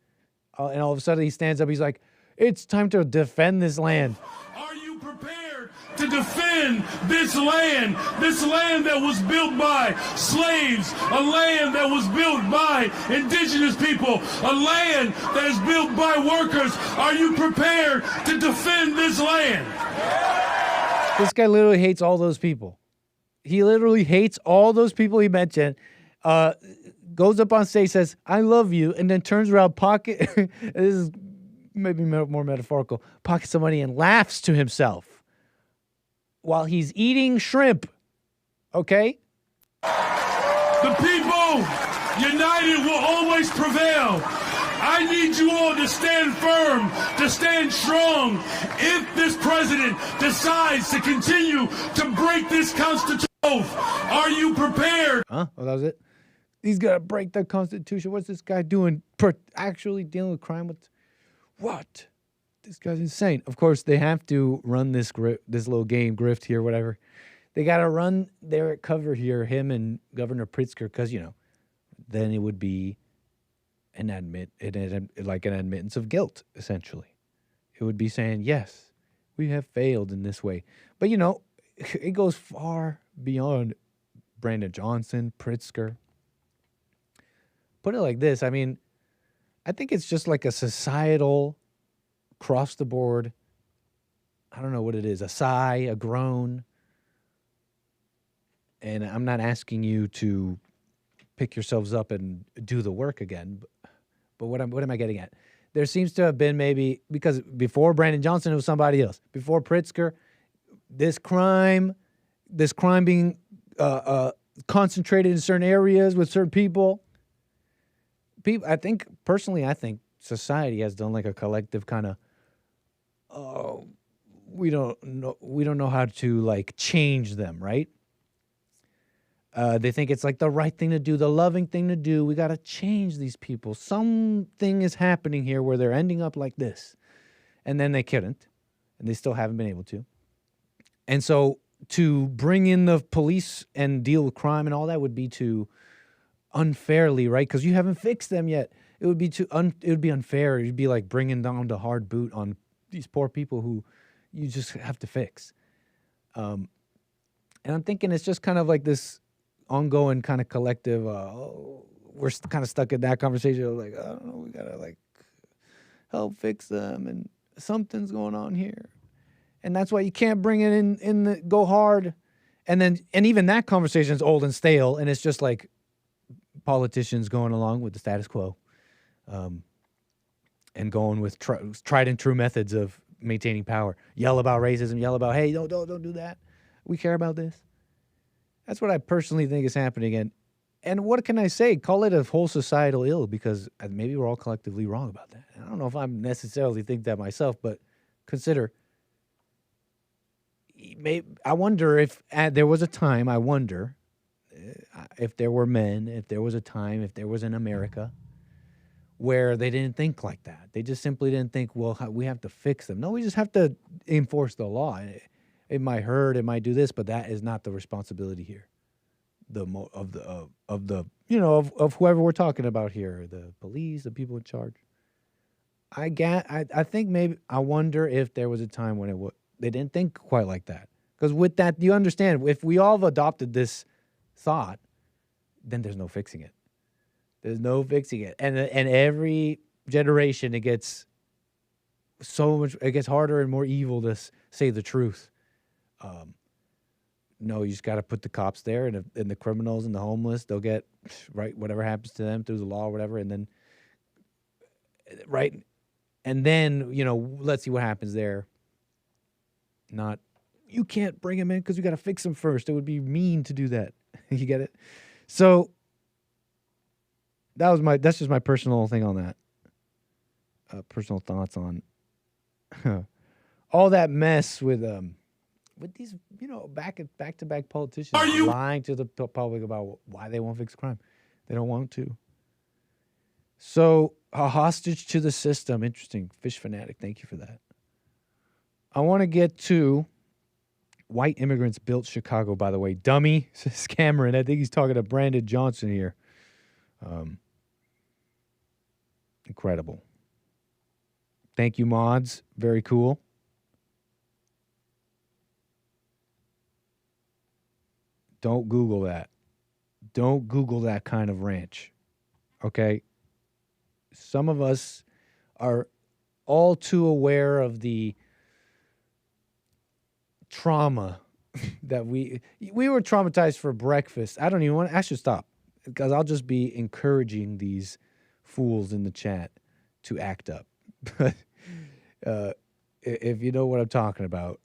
and all of a sudden he stands up. He's like, "It's time to defend this land." Are you prepared to defend this land that was built by slaves, a land that was built by indigenous people, a land that is built by workers? Are you prepared to defend this land? This guy literally hates all those people. He literally hates all those people he mentioned. Goes up on stage, says, "I love you," and then turns around, pocket, this is maybe more metaphorical, pockets some money and laughs to himself while he's eating shrimp. Okay? The people united will always prevail. I need you all to stand firm, to stand strong. If this president decides to continue to break this Constitution oath, are you prepared? Huh? Oh, that was it? He's got to break the Constitution. What's this guy doing? Actually dealing with crime? What? This guy's insane. Of course, they have to run this little game, grift here, whatever. They got to run their cover here, him and Governor Pritzker, because, you know, then it would be an admittance of guilt, essentially. It would be saying, yes, we have failed in this way. But, you know, it goes far beyond Brandon Johnson, Pritzker. Put it like this. I mean, I think it's just like a societal, across the board, I don't know what it is, a sigh, a groan. And I'm not asking you to pick yourselves up and do the work again. But what am I getting at? There seems to have been maybe, because before Brandon Johnson, it was somebody else. Before Pritzker, this crime being concentrated in certain areas with certain people. I think society has done like a collective kind of, we don't know how to like change them, right? They think it's like the right thing to do, the loving thing to do. We got to change these people. Something is happening here where they're ending up like this. And then they couldn't, and they still haven't been able to. And so to bring in the police and deal with crime and all that would be to unfairly, right? Because you haven't fixed them yet. It would be unfair. It'd be like bringing down the hard boot on these poor people who you just have to fix. And I'm thinking it's just kind of like this ongoing kind of collective. We're kind of stuck in that conversation. Like, I don't know, we gotta like help fix them, and something's going on here, and that's why you can't bring it in the go hard. And even that conversation is old and stale, and it's just like politicians going along with the status quo, and going with tried and true methods of maintaining power. Yell about racism, yell about, hey, don't do that. We care about this. That's what I personally think is happening. And what can I say? Call it a whole societal ill, because maybe we're all collectively wrong about that. I don't know if I necessarily think that myself, but consider, I wonder if there was a time, if there were men, if there was a time, if there was an America where they didn't think like that. They just simply didn't think, well, we have to fix them. No, we just have to enforce the law. It might hurt, it might do this, but that is not the responsibility here. Of whoever we're talking about here, the police, the people in charge. I think maybe I wonder if there was a time when they didn't think quite like that. Because with that, you understand, if we all have adopted this thought, then there's no fixing it. There's no fixing it. And every generation, it gets harder and more evil to say the truth. No, you just got to put the cops there, and the criminals and the homeless, they'll get, right, whatever happens to them through the law or whatever, and then, right, and then, let's see what happens there. Not, you can't bring them in because we got to fix them first. It would be mean to do that. You get it? So that's just my personal thing on that. Personal thoughts on all that mess with these, back-to-back politicians lying to the public about why they won't fix crime. They don't want to. So, a hostage to the system. Interesting. Fish fanatic. Thank you for that. I want to get to white immigrants built Chicago, by the way. Dummy, says Cameron. I think he's talking to Brandon Johnson here. Incredible. Thank you, mods. Very cool. Don't Google that. Don't Google that kind of ranch. Okay? Some of us are all too aware of the trauma that we were traumatized for breakfast. I should stop because I'll just be encouraging these fools in the chat to act up. But if you know what I'm talking about,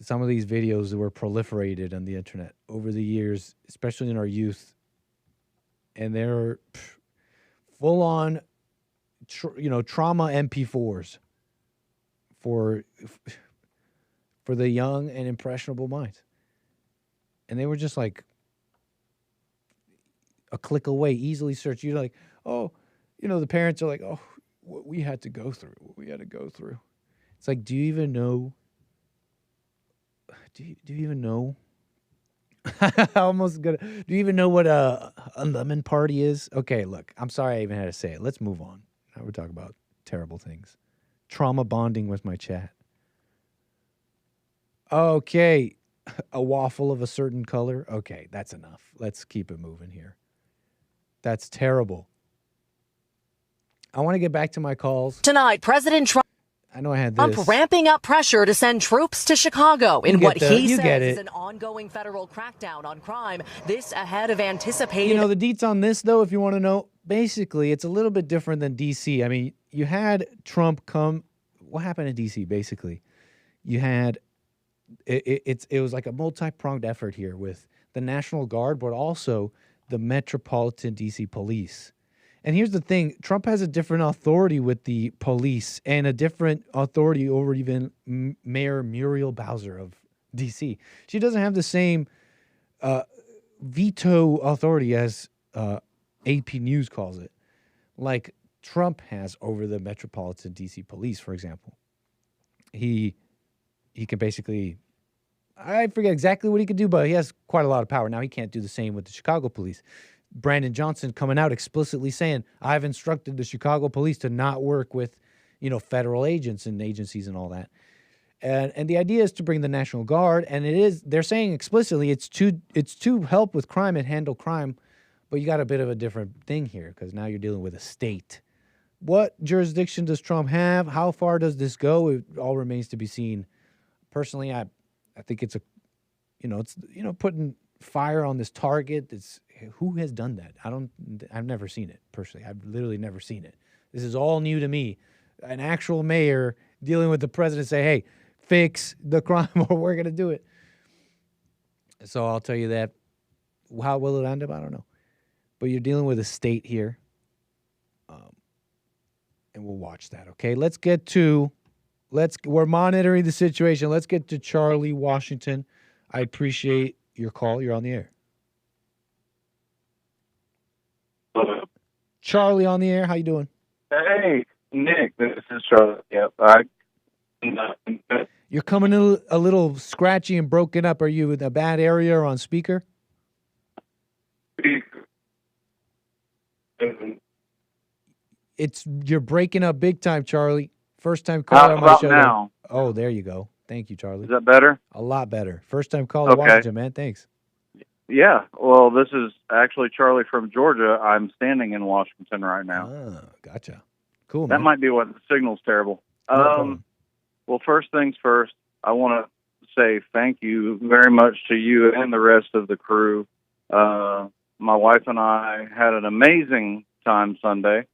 some of these videos that were proliferated on the internet over the years, especially in our youth, and they're full-on, trauma MP4s for the young and impressionable minds. And they were just like a click away, easily searched. You're like, the parents are like, oh, what we had to go through. It's like, do you even know? Do you even know? Do you even know what a lemon party is? Okay, look, I'm sorry I even had to say it. Let's move on. Now we're talking about terrible things. Trauma bonding with my chat. Okay, a waffle of a certain color. Okay, that's enough. Let's keep it moving here. That's terrible. I want to get back to my calls. Tonight, President Trump. I know I had this. Trump ramping up pressure to send troops to Chicago in what he says is an ongoing federal crackdown on crime. This ahead of anticipated. The deets on this, though, if you want to know, basically, it's a little bit different than D.C. I mean, you had Trump come. What happened in D.C., basically? You had. It was like a multi-pronged effort here with the National Guard, but also the Metropolitan D.C. Police. And here's the thing. Trump has a different authority with the police and a different authority over even Mayor Muriel Bowser of D.C. She doesn't have the same veto authority as AP News calls it, like Trump has over the Metropolitan D.C. Police, for example. He can basically, I forget exactly what he could do, but he has quite a lot of power. Now, he can't do the same with the Chicago police. Brandon Johnson coming out explicitly saying, I've instructed the Chicago police to not work with, federal agents and agencies and all that. And the idea is to bring the National Guard, and they're saying explicitly it's to help with crime and handle crime, but you got a bit of a different thing here because now you're dealing with a state. What jurisdiction does Trump have? How far does this go? It all remains to be seen. Personally, I think it's putting fire on this target. Who has done that? I've never seen it personally. I've literally never seen it. This is all new to me. An actual mayor dealing with the president say, hey, fix the crime or we're going to do it. So I'll tell you that. How will it end up? I don't know. But you're dealing with a state here. And we'll watch that, okay? We're monitoring the situation. Let's get to Charlie, Washington. I appreciate your call. You're on the air. Charlie on the air. How you doing? Hey, Nick. This is Charlie. Yep. I You're coming a little scratchy and broken up. Are you in a bad area or on speaker? You're breaking up big time, Charlie. First time caller on my show. Now? Oh, there you go. Thank you, Charlie. Is that better? A lot better. First time caller, Washington, man. Thanks. Yeah. Well, this is actually Charlie from Georgia. I'm standing in Washington right now. Ah, gotcha. Cool, That man. might be what the signal's terrible. Well, first things first, I want to say thank you very much to you and the rest of the crew. My wife and I had an amazing time Sunday.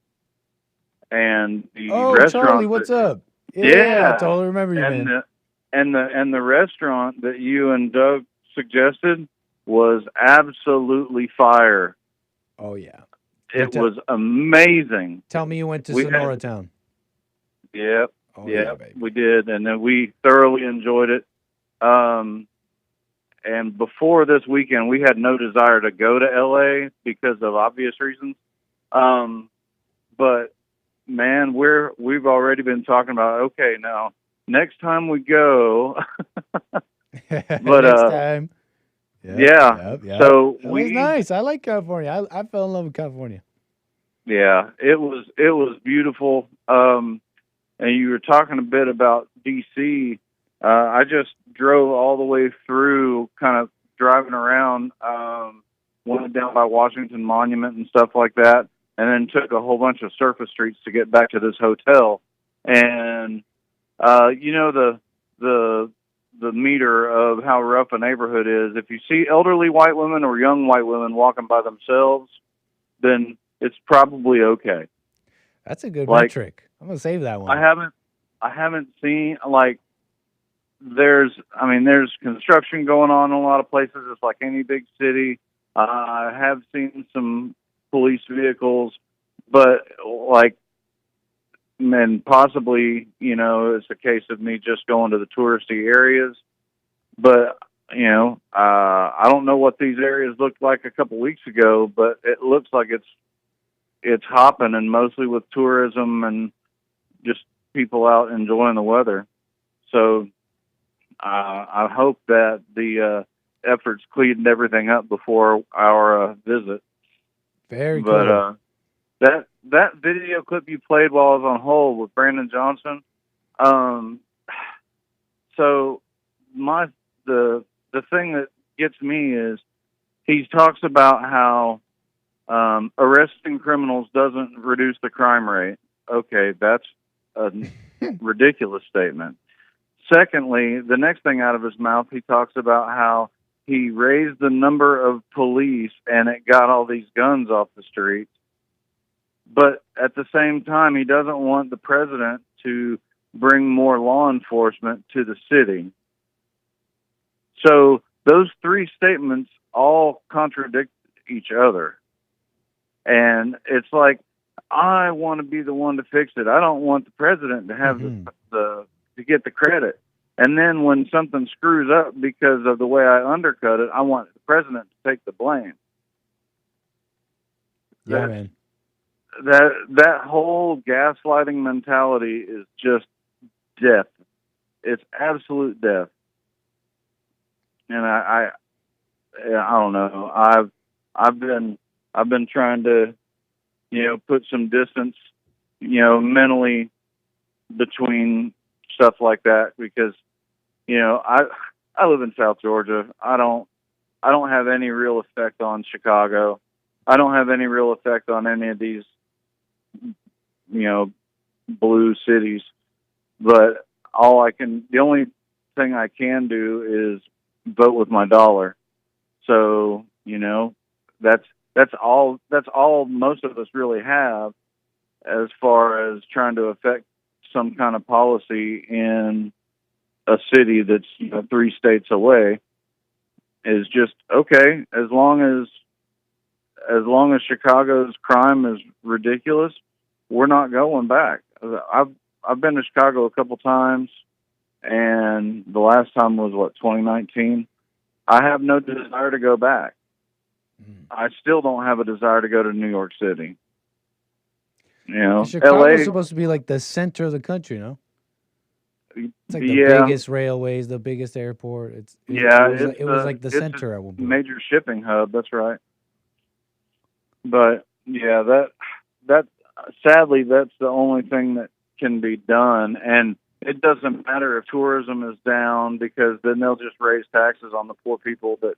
And the restaurant. Charlie, what's up? Yeah, I totally remember you, man. And the restaurant that you and Doug suggested was absolutely fire. Oh yeah, it was amazing. Tell me you went to Sonora Town. Yep. Oh, yeah, we did, and then we thoroughly enjoyed it. And before this weekend, we had no desire to go to LA because of obvious reasons. But man, we've already been talking about, okay, now next time we go. But next time. Yep. So it was nice. I like California. I fell in love with California. Yeah, it was beautiful. And you were talking a bit about DC. I just drove all the way through, kind of driving around, went down by Washington Monument and stuff like that, and then took a whole bunch of surface streets to get back to this hotel. And you know the meter of how rough a neighborhood is. If you see elderly white women or young white women walking by themselves, then it's probably okay. That's a good metric. I'm gonna save that one. I haven't seen, like, there's construction going on in a lot of places. It's like any big city. I have seen some police vehicles, but and possibly, it's a case of me just going to the touristy areas. But, I don't know what these areas looked like a couple weeks ago, but it looks like it's hopping, and mostly with tourism and just people out enjoying the weather. So I hope that the efforts cleaned everything up before our visit. Very cool. But that video clip you played while I was on hold with Brandon Johnson. So the thing that gets me is he talks about how arresting criminals doesn't reduce the crime rate. Okay, that's a ridiculous statement. Secondly, the next thing out of his mouth, he talks about how he raised the number of police and it got all these guns off the streets. But at the same time, he doesn't want the president to bring more law enforcement to the city. So those three statements all contradict each other. And it's like, I want to be the one to fix it. I don't want the president to have to get the credit. And then when something screws up because of the way I undercut it, I want the president to take the blame. Yeah, man. That whole gaslighting mentality is just death. It's absolute death. And I don't know. I've been trying to, put some distance, mentally between stuff like that, because, I live in South Georgia. I don't have any real effect on Chicago. I don't have any real effect on any of these, blue cities. But the only thing I can do is vote with my dollar. So, that's all most of us really have as far as trying to affect some kind of policy in a city that's 3 states away, is just okay. As long as Chicago's crime is ridiculous, we're not going back. I've been to Chicago a couple times, and the last time was 2019. I have no desire to go back. I still don't have a desire to go to New York City. Chicago's supposed to be like the center of the country, no? It's like the biggest railways, the biggest airport. It was like the center at one point. Major shipping hub. That's right. But yeah, that sadly that's the only thing that can be done, and it doesn't matter if tourism is down because then they'll just raise taxes on the poor people that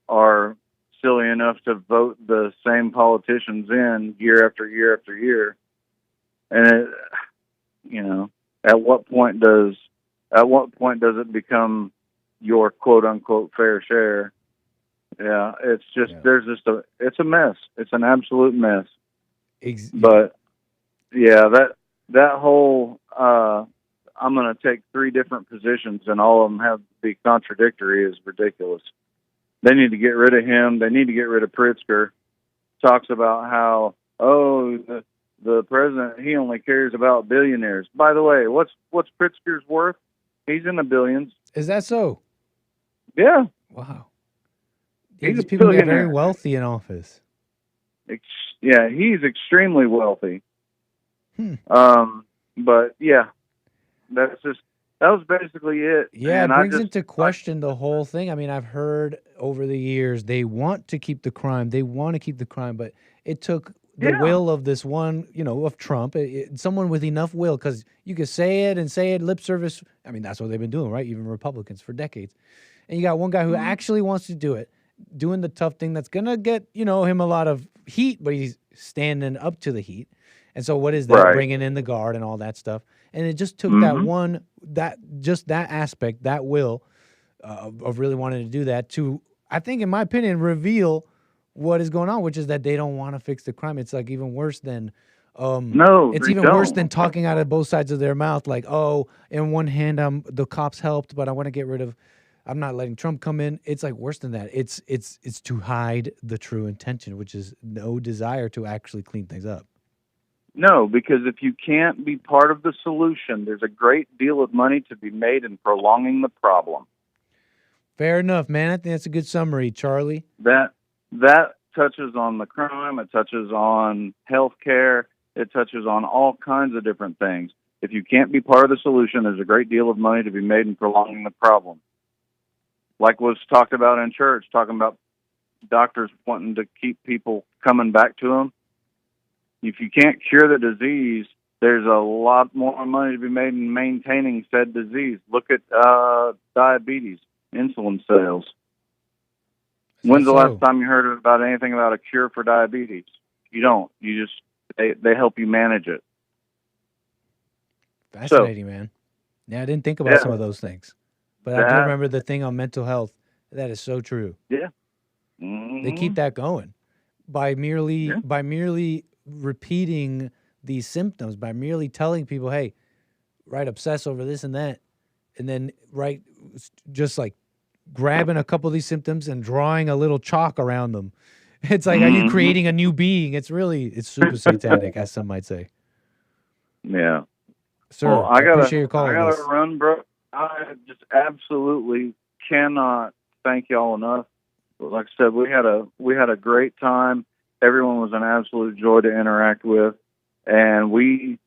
are silly enough to vote the same politicians in year after year after year, and at what point does it become your quote unquote fair share? Yeah, it's just it's a mess. It's an absolute mess. But yeah, that whole I'm going to take 3 different positions and all of them have to be contradictory is ridiculous. They need to get rid of him. They need to get rid of Pritzker. Talks about how the president, he only cares about billionaires. By the way, what's Pritzker's worth? He's in the billions. Is that so? Yeah. Wow. He's These people get very wealthy in office. Yeah, he's extremely wealthy. But yeah, that was basically it. Yeah, it brings into question the whole thing. I mean, I've heard over the years they want to keep the crime. They want to keep the crime, but it took the will of this one, of Trump, someone with enough will, because you could say it, lip service. I mean, that's what they've been doing, right? Even Republicans for decades. And you got one guy who actually wants to do it, doing the tough thing that's going to get, him a lot of heat, but he's standing up to the heat. And so what is that? Right. Bringing in the guard and all that stuff. And it just took that aspect, that will of really wanting to do that to, I think, in my opinion, reveal what is going on, which is that they don't want to fix the crime. It's like even worse than it's even worse than talking out of both sides of their mouth. Like, in one hand, the cops helped, but I want to get rid of. I'm not letting Trump come in. It's like worse than that. It's to hide the true intention, which is no desire to actually clean things up. No, because if you can't be part of the solution, there's a great deal of money to be made in prolonging the problem. Fair enough, man. I think that's a good summary, Charlie. That touches on the crime. It touches on health care. It touches on all kinds of different things. If you can't be part of the solution, there's a great deal of money to be made in prolonging the problem. Like was talked about in church, talking about doctors wanting to keep people coming back to them. If you can't cure the disease, there's a lot more money to be made in maintaining said disease. Look at diabetes, insulin sales. When's the last time you heard about anything about a cure for diabetes? You don't. You just they help you manage it. Fascinating, man. Yeah, I didn't think about some of those things. But I do remember the thing on mental health. That is so true. Yeah. They keep that going by merely repeating these symptoms, by merely telling people, hey, obsess over this and that, and then just like grabbing a couple of these symptoms and drawing a little chalk around them. It's like, are you creating a new being? It's super satanic, as some might say. Yeah. Sir, I appreciate your call. I gotta run, bro. I just absolutely cannot thank y'all enough. Like I said, we had a great time. Everyone was an absolute joy to interact with, and we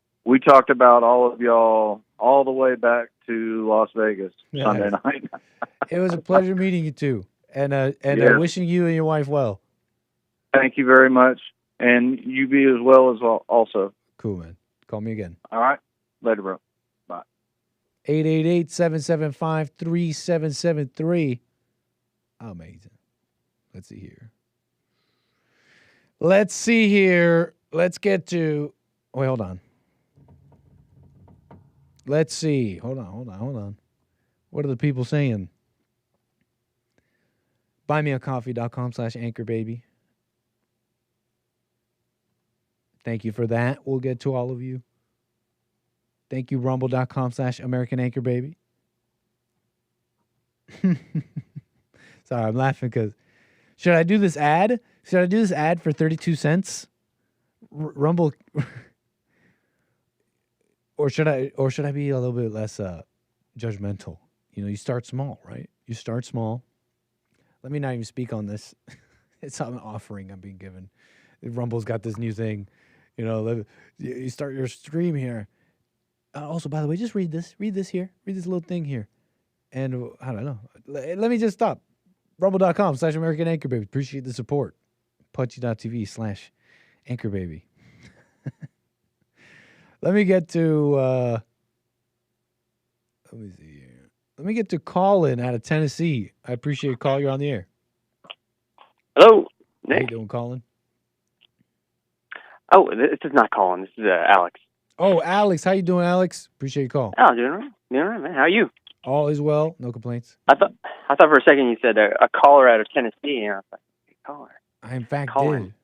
talked about all of y'all all the way back to Las Vegas Sunday night. It was a pleasure meeting you too, and wishing you and your wife well. Thank you very much, and you be as well as also. Cool, man. Call me again. All right, later, bro. 888-775-3773. Amazing. Let's see here. Let's get to... Wait, hold on. Let's see. Hold on. What are the people saying? BuyMeACoffee.com/anchorbaby. Thank you for that. We'll get to all of you. Thank you, rumble.com/AmericanAnchorBaby. Sorry, I'm laughing because should I do this ad? Should I do this ad for 32 cents? Rumble, or should I be a little bit less judgmental? You start small, right? You start small. Let me not even speak on this. It's an offering I'm being given. Rumble's got this new thing. You start your stream here. Also, by the way, just read this. Read this here. Read this little thing here. And I don't know. Let me just stop. Rumble.com/American Anchor Baby. Appreciate the support. Punchy.tv/Anchor Baby. Let me get to let me see here. Let me get to Colin out of Tennessee. I appreciate your call. You're on the air. Hello, Nick. How you doing, Colin? Oh, this is not Colin. This is Alex. Oh, Alex. How you doing, Alex? Appreciate your call. Oh, doing all right. Doing all right, man. How are you? All is well. No complaints. I thought for a second you said a caller out of Tennessee. And I was like, caller. I, in fact, Colin. did.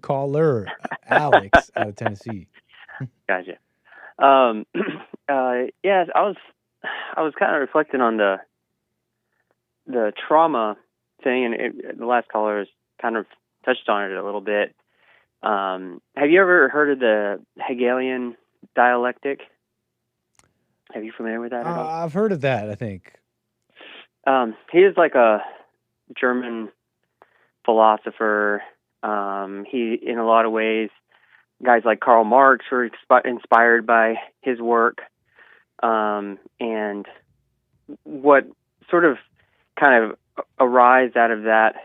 Caller, Alex out of Tennessee. Gotcha. Yes, I was kind of reflecting on the trauma thing, and the last caller has kind of touched on it a little bit. Have you ever heard of the Hegelian dialectic? Are you familiar with that at all? I've heard of that, I think. He is like a German philosopher. He, in a lot of ways, guys like Karl Marx were inspired by his work. And what sort of kind of arise out of that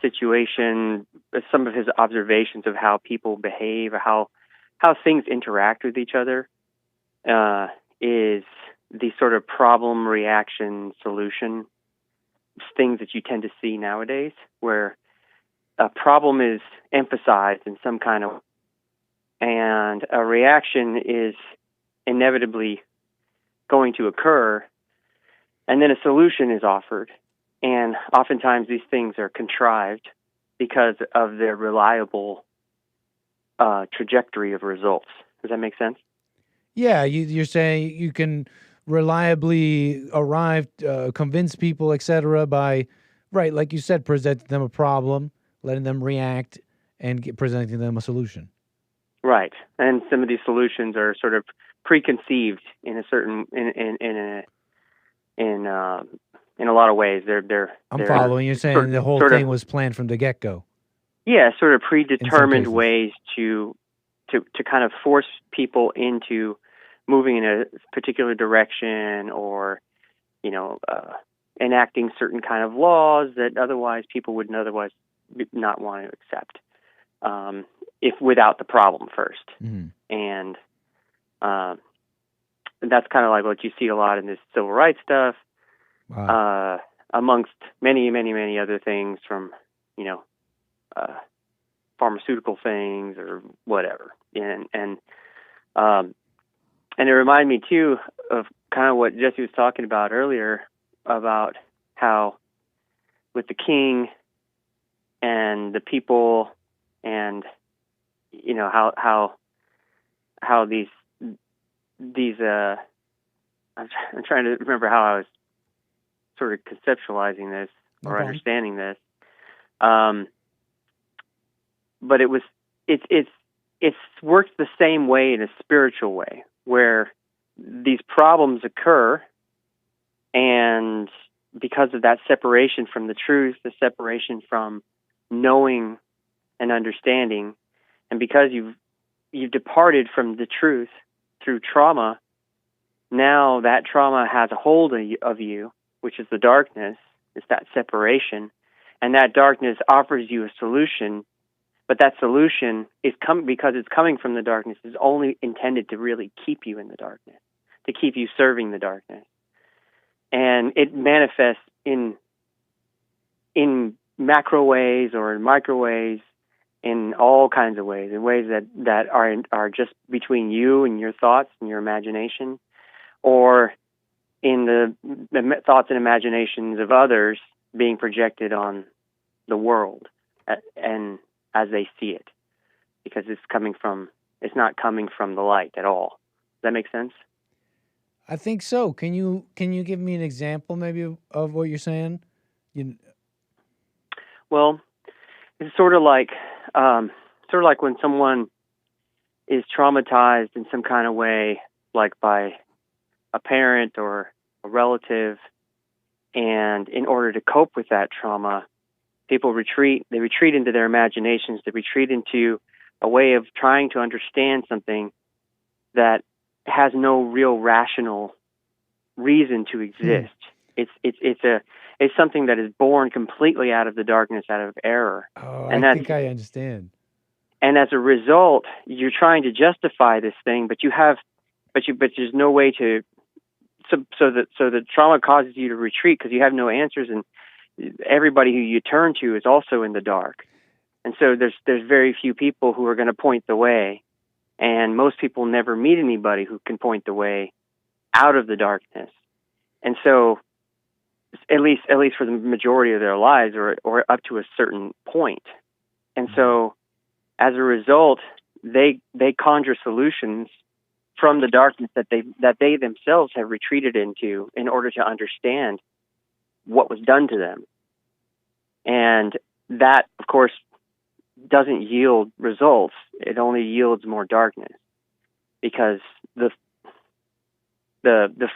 situation, some of his observations of how people behave, or how things interact with each other, is the sort of problem, reaction, solution, things that you tend to see nowadays, where a problem is emphasized in some kind of, and a reaction is inevitably going to occur, and then a solution is offered. And oftentimes these things are contrived because of their reliable trajectory of results. Does that make sense? Yeah, you're saying you can reliably arrive, convince people, etc., by, right, like you said, presenting them a problem, letting them react, and presenting them a solution. Right, and some of these solutions are sort of preconceived in a certain in a lot of ways. They're following. You're saying the whole thing was planned from the get-go. Yeah, sort of predetermined ways to kind of force people into moving in a particular direction, or enacting certain kind of laws that otherwise people would otherwise not want to accept, if without the problem first. Mm-hmm. And that's kind of like what you see a lot in this civil rights stuff. Wow. Amongst many, many, many other things, from pharmaceutical things or whatever, and it reminded me too of kind of what Jesse was talking about earlier, about how with the king and the people, and how these I'm trying to remember how I was sort of conceptualizing this or understanding this. But it's worked the same way in a spiritual way, where these problems occur, and because of that separation from the truth, the separation from knowing and understanding, and because you've departed from the truth through trauma, now that trauma has a hold of you, which is the darkness. It's that separation, and that darkness offers you a solution. But that solution is because it's coming from the darkness, is only intended to really keep you in the darkness, to keep you serving the darkness. And it manifests in macro ways or in micro ways, in all kinds of ways, in ways that are just between you and your thoughts and your imagination, or in the thoughts and imaginations of others being projected on the world, and as they see it, because it's not coming from the light at all. Does that make sense? I think so. Can you give me an example maybe of what you're saying? Well, it's sort of like when someone is traumatized in some kind of way, like by a parent or a relative, and in order to cope with that trauma, people retreat. They retreat into their imaginations. They retreat into a way of trying to understand something that has no real rational reason to exist. It's something that is born completely out of the darkness, out of error. Oh, and I think I understand. And as a result, you're trying to justify this thing, but there's no way to. So the trauma causes you to retreat because you have no answers, and everybody who you turn to is also in the dark. And so there's very few people who are going to point the way, and most people never meet anybody who can point the way out of the darkness. And so, at least for the majority of their lives, or up to a certain point. And so, as a result, they conjure solutions from the darkness that they themselves have retreated into in order to understand what was done to them. And that, of course, doesn't yield results. It only yields more darkness, because the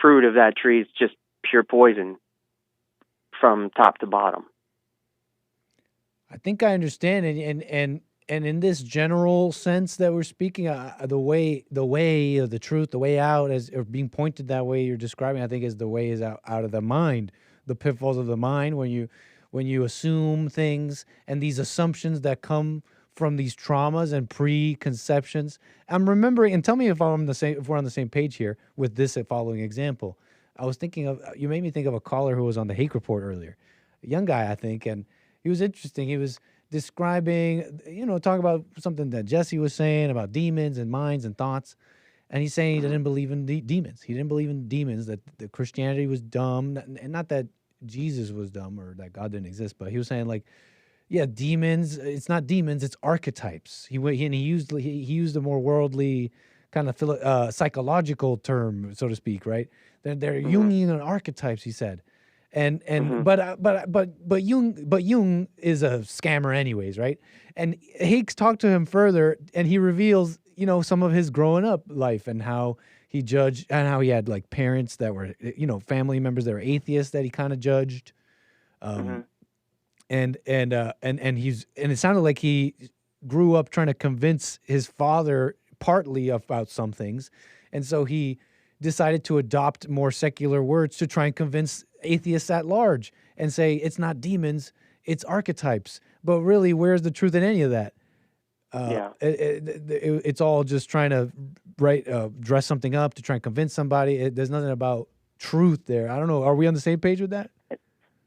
fruit of that tree is just pure poison from top to bottom. I think I understand, and in this general sense that we're speaking, the way of the truth, the way out, or being pointed that way you're describing, I think is the way is out of the mind, the pitfalls of the mind when you assume things and these assumptions that come from these traumas and preconceptions. I'm remembering, and tell me if we're on the same page here with this following example. I was thinking of, you made me think of a caller who was on the Hake Report earlier, a young guy, I think, and he was interesting. He was describing, talk about something that Jesse was saying about demons and minds and thoughts. And he's saying he didn't believe in demons. He didn't believe in demons, that Christianity was dumb. And not that Jesus was dumb or that God didn't exist, but he was saying, like, yeah, demons, it's not demons, it's archetypes. He used a more worldly kind of psychological term, so to speak, right? They're Jungian archetypes, he said. And but Jung is a scammer anyways, right? And Higgs talked to him further, and he reveals, some of his growing up life and how he judged, and how he had like parents that were, family members that were atheists that he kind of judged, and it sounded like he grew up trying to convince his father partly about some things, and so he decided to adopt more secular words to try and convince atheists at large and say it's not demons, it's archetypes. But really, where's the truth in any of that? It's all just trying to dress something up to try and convince somebody. There's nothing about truth there. I don't know. Are we on the same page with that?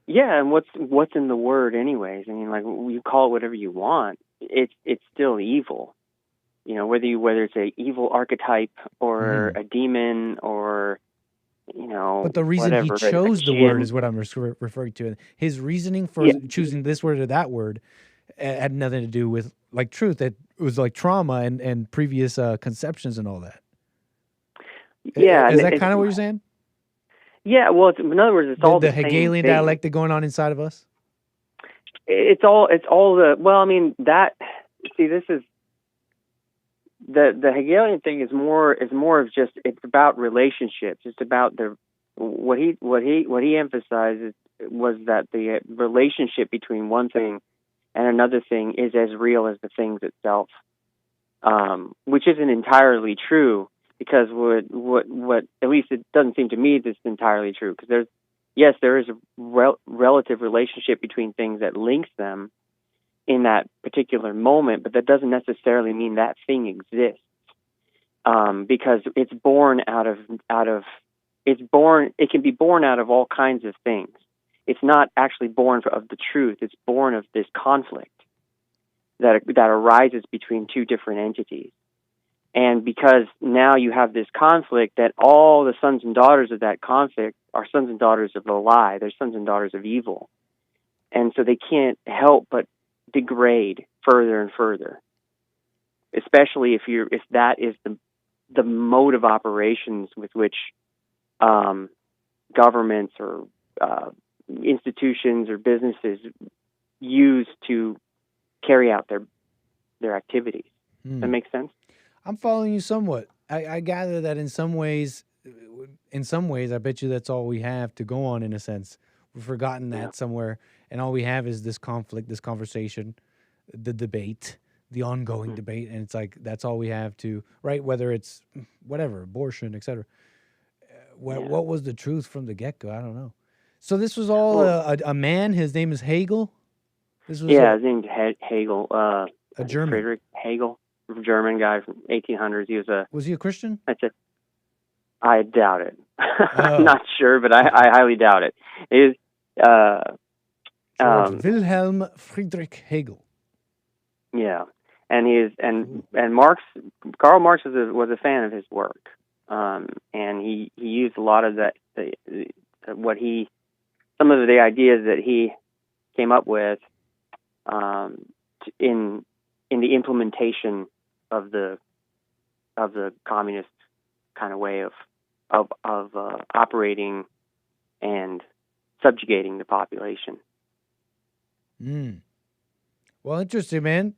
Yeah, and what's in the word anyways? I mean, like, you call it whatever you want. It's still evil. Whether it's a evil archetype or a demon or But the reason whatever, he chose the word is what I'm referring to. His reasoning for choosing this word or that word had nothing to do with like truth. It was like trauma and previous conceptions and all that. Yeah, is that kind of what you're saying? Yeah. Well, in other words, it's all the Hegelian dialectic going on inside of us. It's all the. Well, I mean that. See, this is. The Hegelian thing is more of just, it's about relationships. It's about what he emphasizes was that the relationship between one thing and another thing is as real as the things itself, which isn't entirely true, because what at least it doesn't seem to me that's entirely true, because there is a relative relationship between things that links them in that particular moment, but that doesn't necessarily mean that thing exists, because it's born it can be born out of all kinds of things. It's not actually born of the truth. It's born of this conflict that arises between two different entities. And because now you have this conflict, that all the sons and daughters of that conflict are sons and daughters of the lie. They're sons and daughters of evil. And so they can't help but degrade further and further, especially if that is the mode of operations with which governments or institutions or businesses use to carry out their activities. Does that make sense? I'm following you somewhat. I gather that in some ways, I bet you that's all we have to go on, in a sense. We've forgotten that somewhere, and all we have is this conflict, this conversation, the debate, the ongoing debate, and it's like that's all we have to, right? Whether it's whatever, abortion, etc. What was the truth from the get-go? I don't know. So this was all a man. His name is Hegel. This was his name's Hegel. A German. Friedrich Hegel, German guy from 1800s. He was he a Christian? I doubt it. I'm not sure, but I highly doubt it. It is Wilhelm Friedrich Hegel. Yeah, and Marx, Karl Marx was a fan of his work, and he used a lot of some of the ideas that he came up with in the implementation of the communist kind of way of operating and subjugating the population. Well, interesting, man.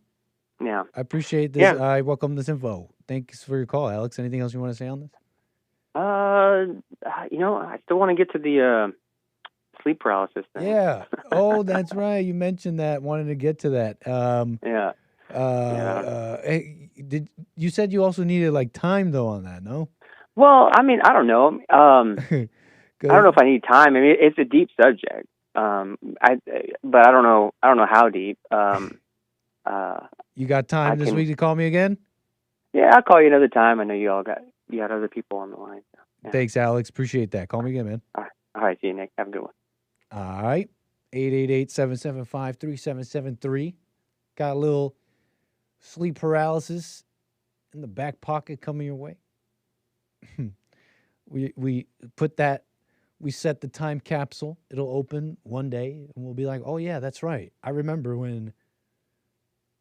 Yeah. I appreciate this. Yeah. I welcome this info. Thanks for your call, Alex. Anything else you want to say on this? I still want to get to the sleep paralysis thing. Yeah. Oh, that's right. You mentioned that. Wanted to get to that. Yeah. Hey, you said you also needed like time though on that? No. Well, I mean, I don't know. I don't know if I need time. I mean, it's a deep subject. But I don't know. I don't know how deep. You got time this week to call me again? Yeah, I'll call you another time. I know you got other people on the line. So, yeah. Thanks, Alex. Appreciate that. Call me again, man. All right. See you, Nick. Have a good one. All right. 888-775-3773. Got a little sleep paralysis in the back pocket coming your way. We put that. We set the time capsule. It'll open one day, and we'll be like, "Oh yeah, that's right. I remember when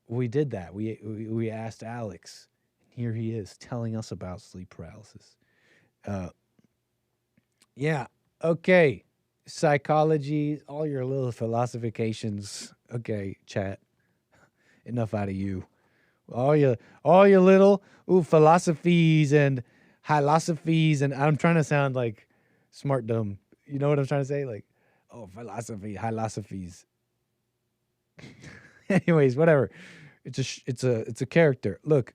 we did that. We asked Alex, and here he is telling us about sleep paralysis." Yeah. Okay. Psychology, all your little philosophications. Okay, chat. Enough out of you. All your little philosophies and philosophies, and I'm trying to sound like smart dumb. You know what I'm trying to say? Like, philosophies. Anyways, whatever. It's a character. Look.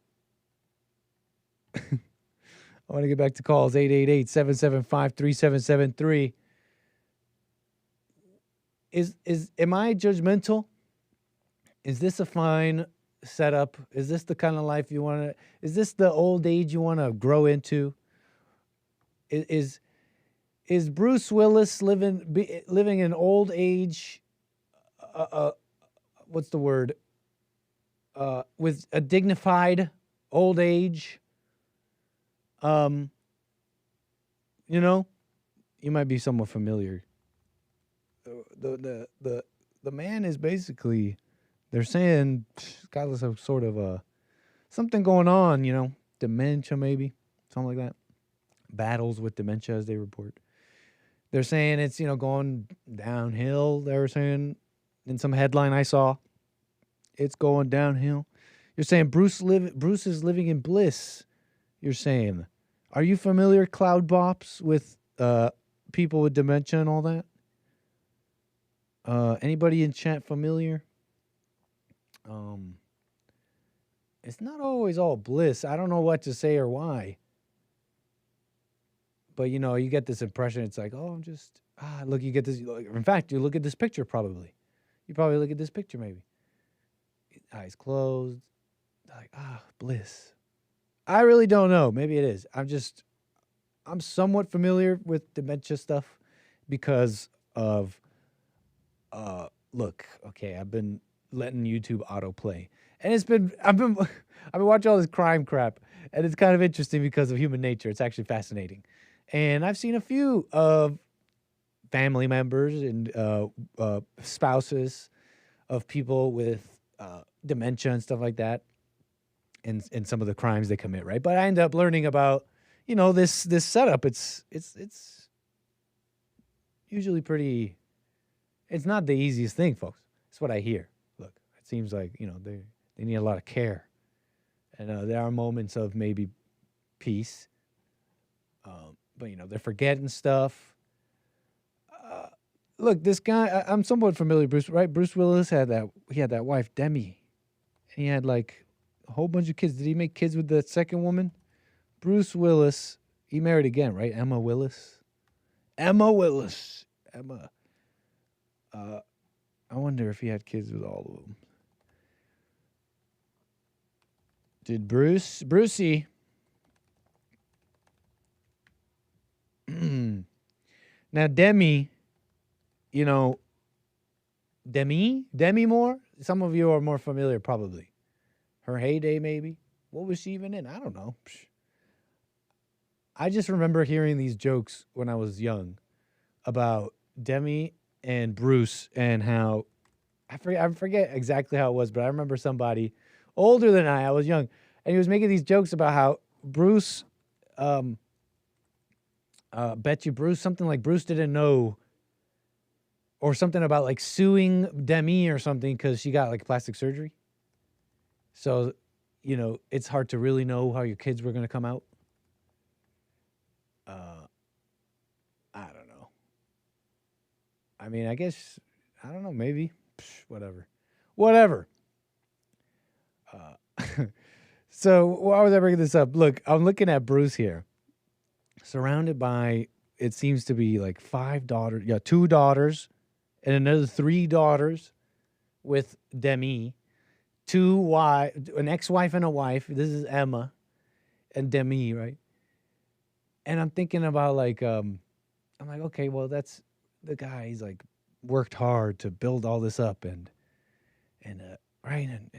I want to get back to calls. 888-775-3773. Am I judgmental? Is this a fine setup? Is this the kind of life you want to? Is this the old age you want to grow into? Is Bruce Willis living in old age? What's the word? With a dignified old age. You might be somewhat familiar. The man is basically, they're saying, got some sort of something going on, dementia maybe, something like that. Battles with dementia, as they report. They're saying it's, going downhill. They were saying in some headline I saw, it's going downhill. You're saying Bruce is living in bliss. You're saying, are you familiar, Cloud Bops, with people with dementia and all that? Anybody in chat familiar? It's not always all bliss. I don't know what to say or why. But, you get this impression. It's like, oh, I'm just, look, you get this. In fact, you look at this picture probably. You probably look at this picture maybe. Eyes closed. Like, bliss. I really don't know. Maybe it is. I'm somewhat familiar with dementia stuff because of, look, okay, I've been letting YouTube autoplay. And I've been watching all this crime crap, and it's kind of interesting because of human nature. It's actually fascinating. And I've seen a few of family members and spouses of people with dementia and stuff like that, and some of the crimes they commit, right? But I end up learning about, this setup. It's usually pretty. It's not the easiest thing, folks. That's what I hear. Look, it seems like they need a lot of care, and there are moments of maybe peace. But they're forgetting stuff. Look, this guy, I'm somewhat familiar, Bruce, right? Bruce Willis had that wife, Demi. And he had like a whole bunch of kids. Did he make kids with the second woman? Bruce Willis. He married again, right? Emma Willis. Emma. I wonder if he had kids with all of them. Did Brucey. Now, Demi, Demi Moore? Some of you are more familiar, probably. Her heyday, maybe? What was she even in? I don't know. I just remember hearing these jokes when I was young about Demi and Bruce and how, I forget exactly how it was, but I remember somebody older than I was young, and he was making these jokes about how Bruce, bet you Bruce, something like Bruce didn't know, or something about like suing Demi or something because she got like plastic surgery. So, it's hard to really know how your kids were going to come out. I don't know. I mean, I guess, I don't know, maybe. Whatever. So why was I bringing this up? Look, I'm looking at Bruce here. Surrounded by, it seems to be like 5 daughters. Yeah, 2 daughters and another 3 daughters with Demi. An ex-wife and a wife. This is Emma and Demi, right? And I'm thinking about like, I'm like, okay, well, that's the guy. He's like worked hard to build all this up and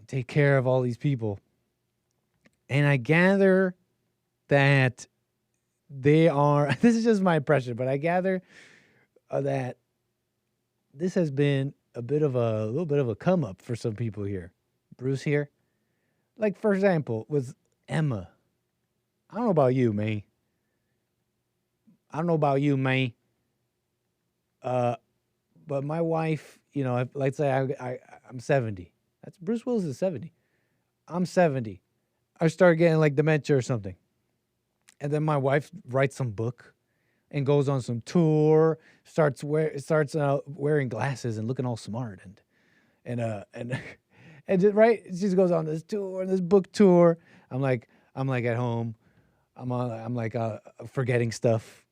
take care of all these people. And I gather that they are, this is just my impression, but I gather that this has been a little bit of a come up for some people here. Bruce here. Like, for example, with Emma. I don't know about you, May. But my wife, let's say I'm 70. That's Bruce Willis is 70. I'm 70. I start getting like dementia or something. And then my wife writes some book and goes on some tour, starts wearing glasses and looking all smart and just, right, she just goes on this tour, this book tour. I'm like at home. I'm forgetting stuff.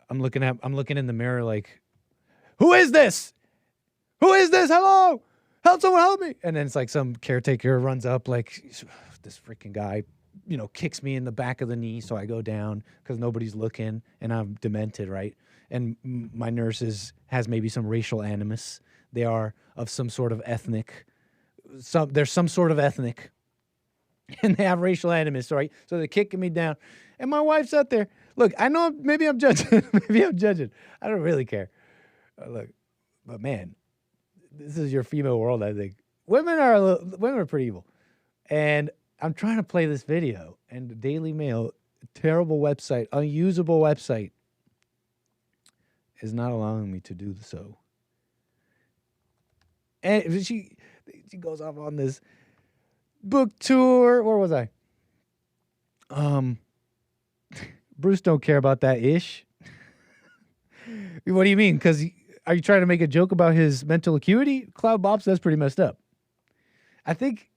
I'm looking in the mirror like, who is this? Hello! Help, someone help me. And then it's like some caretaker runs up like, this freaking guy, kicks me in the back of the knee. So I go down because nobody's looking and I'm demented, right? And my nurse has maybe some racial animus. They are of some sort of ethnic. There's some sort of ethnic. And they have racial animus, right? So they're kicking me down. And my wife's out there. Look, I know maybe I'm judging. I don't really care. Look, but man, this is your female world, I think. Women are pretty evil. And I'm trying to play this video, and the Daily Mail, terrible website, unusable website, is not allowing me to do so. And she goes off on this book tour. Where was I? Bruce don't care about that ish. What do you mean? Because are you trying to make a joke about his mental acuity? Cloud Bops, that's pretty messed up. I think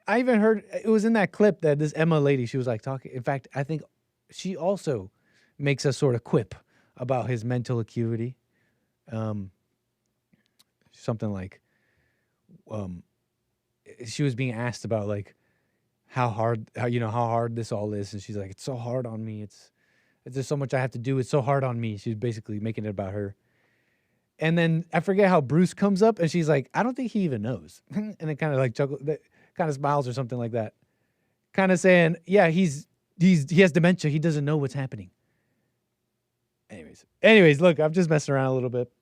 I even heard, it was in that clip that this Emma lady, she was like talking. In fact, I think she also makes a sort of quip about his mental acuity. Something like, she was being asked about like how hard this all is. And she's like, it's so hard on me. It's just so much I have to do. It's so hard on me. She's basically making it about her. And then I forget how Bruce comes up and she's like, I don't think he even knows. And it kind of like kind of smiles or something like that. Kind of saying, yeah, he has dementia. He doesn't know what's happening. Anyways, look, I'm just messing around a little bit.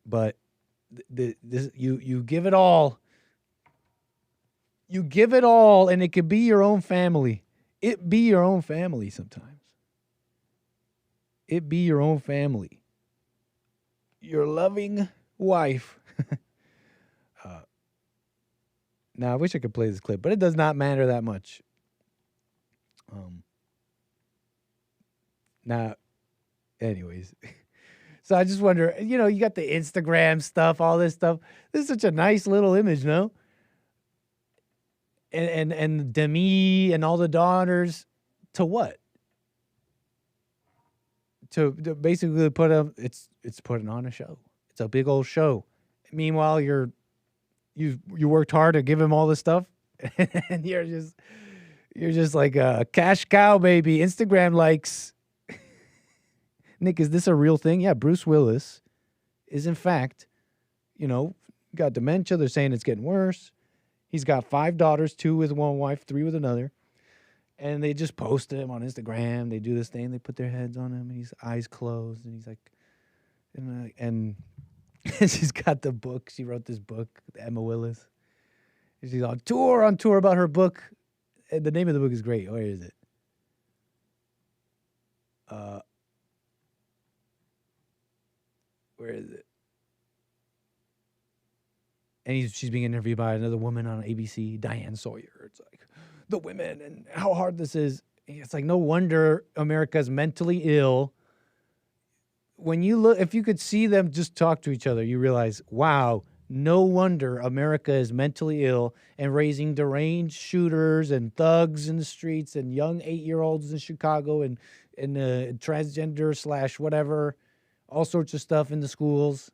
But you give it all. You give it all, and it could be your own family. It be your own family sometimes. It be your own family. Your loving wife. Now, I wish I could play this clip, but it does not matter that much. Now, anyways. So I just wonder, you got the Instagram stuff, all this stuff. This is such a nice little image, no? and Demi and all the daughters to what? To basically put it's putting on a show. It's a big old show. Meanwhile, you worked hard to give him all this stuff, and you're just like a cash cow, baby. Instagram likes. Nick, is this a real thing? Yeah, Bruce Willis is in fact, got dementia. They're saying it's getting worse. He's got 5 daughters, 2 with one wife, 3 with another. And they just post him on Instagram. They do this thing. They put their heads on him, and he's eyes closed, and he's like, and she's got the book. She wrote this book, Emma Willis. And she's on tour about her book. And the name of the book is great. Where is it? Where is it? And she's being interviewed by another woman on ABC, Diane Sawyer. It's like, the women and how hard this is. It's like, no wonder America's mentally ill. When you look, if you could see them just talk to each other, you realize, wow, no wonder America is mentally ill and raising deranged shooters and thugs in the streets and young 8-year-olds in Chicago and transgender / whatever, all sorts of stuff in the schools.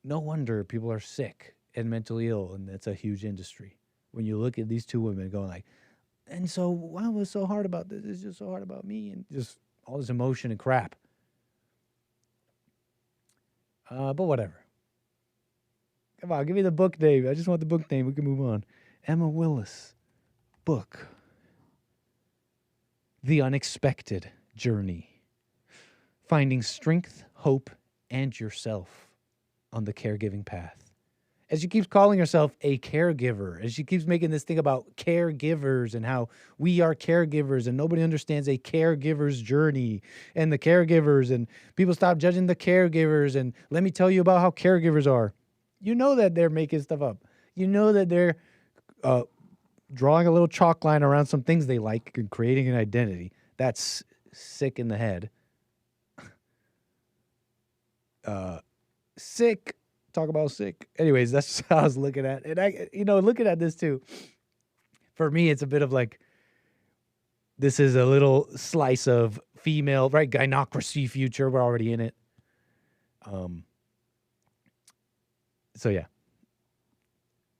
No wonder people are sick and mentally ill, and that's a huge industry. When you look at these two women going like, and so why was so hard about this? It's just so hard about me, and just all this emotion and crap. But whatever. Come on, give me the book name. I just want the book name. We can move on. Emma Willis, book. The Unexpected Journey. Finding strength, hope, and yourself on the caregiving path. As she keeps calling herself a caregiver, as she keeps making this thing about caregivers and how we are caregivers and nobody understands a caregiver's journey and the caregivers, and people stop judging the caregivers, and let me tell you about how caregivers are. You know that they're making stuff up. You know that they're drawing a little chalk line around some things they like and creating an identity. That's sick in the head. Sick. Talk about sick. Anyways, that's what I was looking at. And looking at this too, for me, it's a bit of like, this is a little slice of female, right? Gynocracy future. We're already in it. So yeah.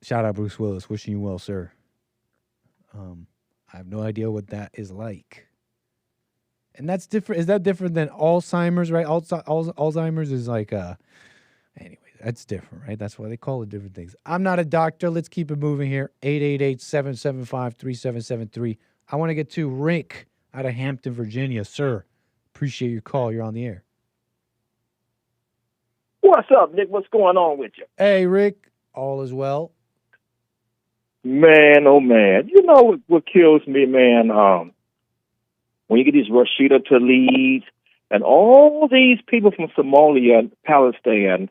Shout out Bruce Willis. Wishing you well, sir. I have no idea what that is like. And that's different. Is that different than Alzheimer's, right? Alzheimer's is like, anyway, that's different, right? That's why they call it different things. I'm not a doctor. Let's keep it moving here. 888-775-3773. I want to get to Rick out of Hampton, Virginia. Sir, appreciate your call. You're on the air. What's up, Nick? What's going on with you? Hey, Rick. All is well. Man, oh, man. You know what kills me, man? When you get these Rashida Tlaib and all these people from Somalia and Palestine,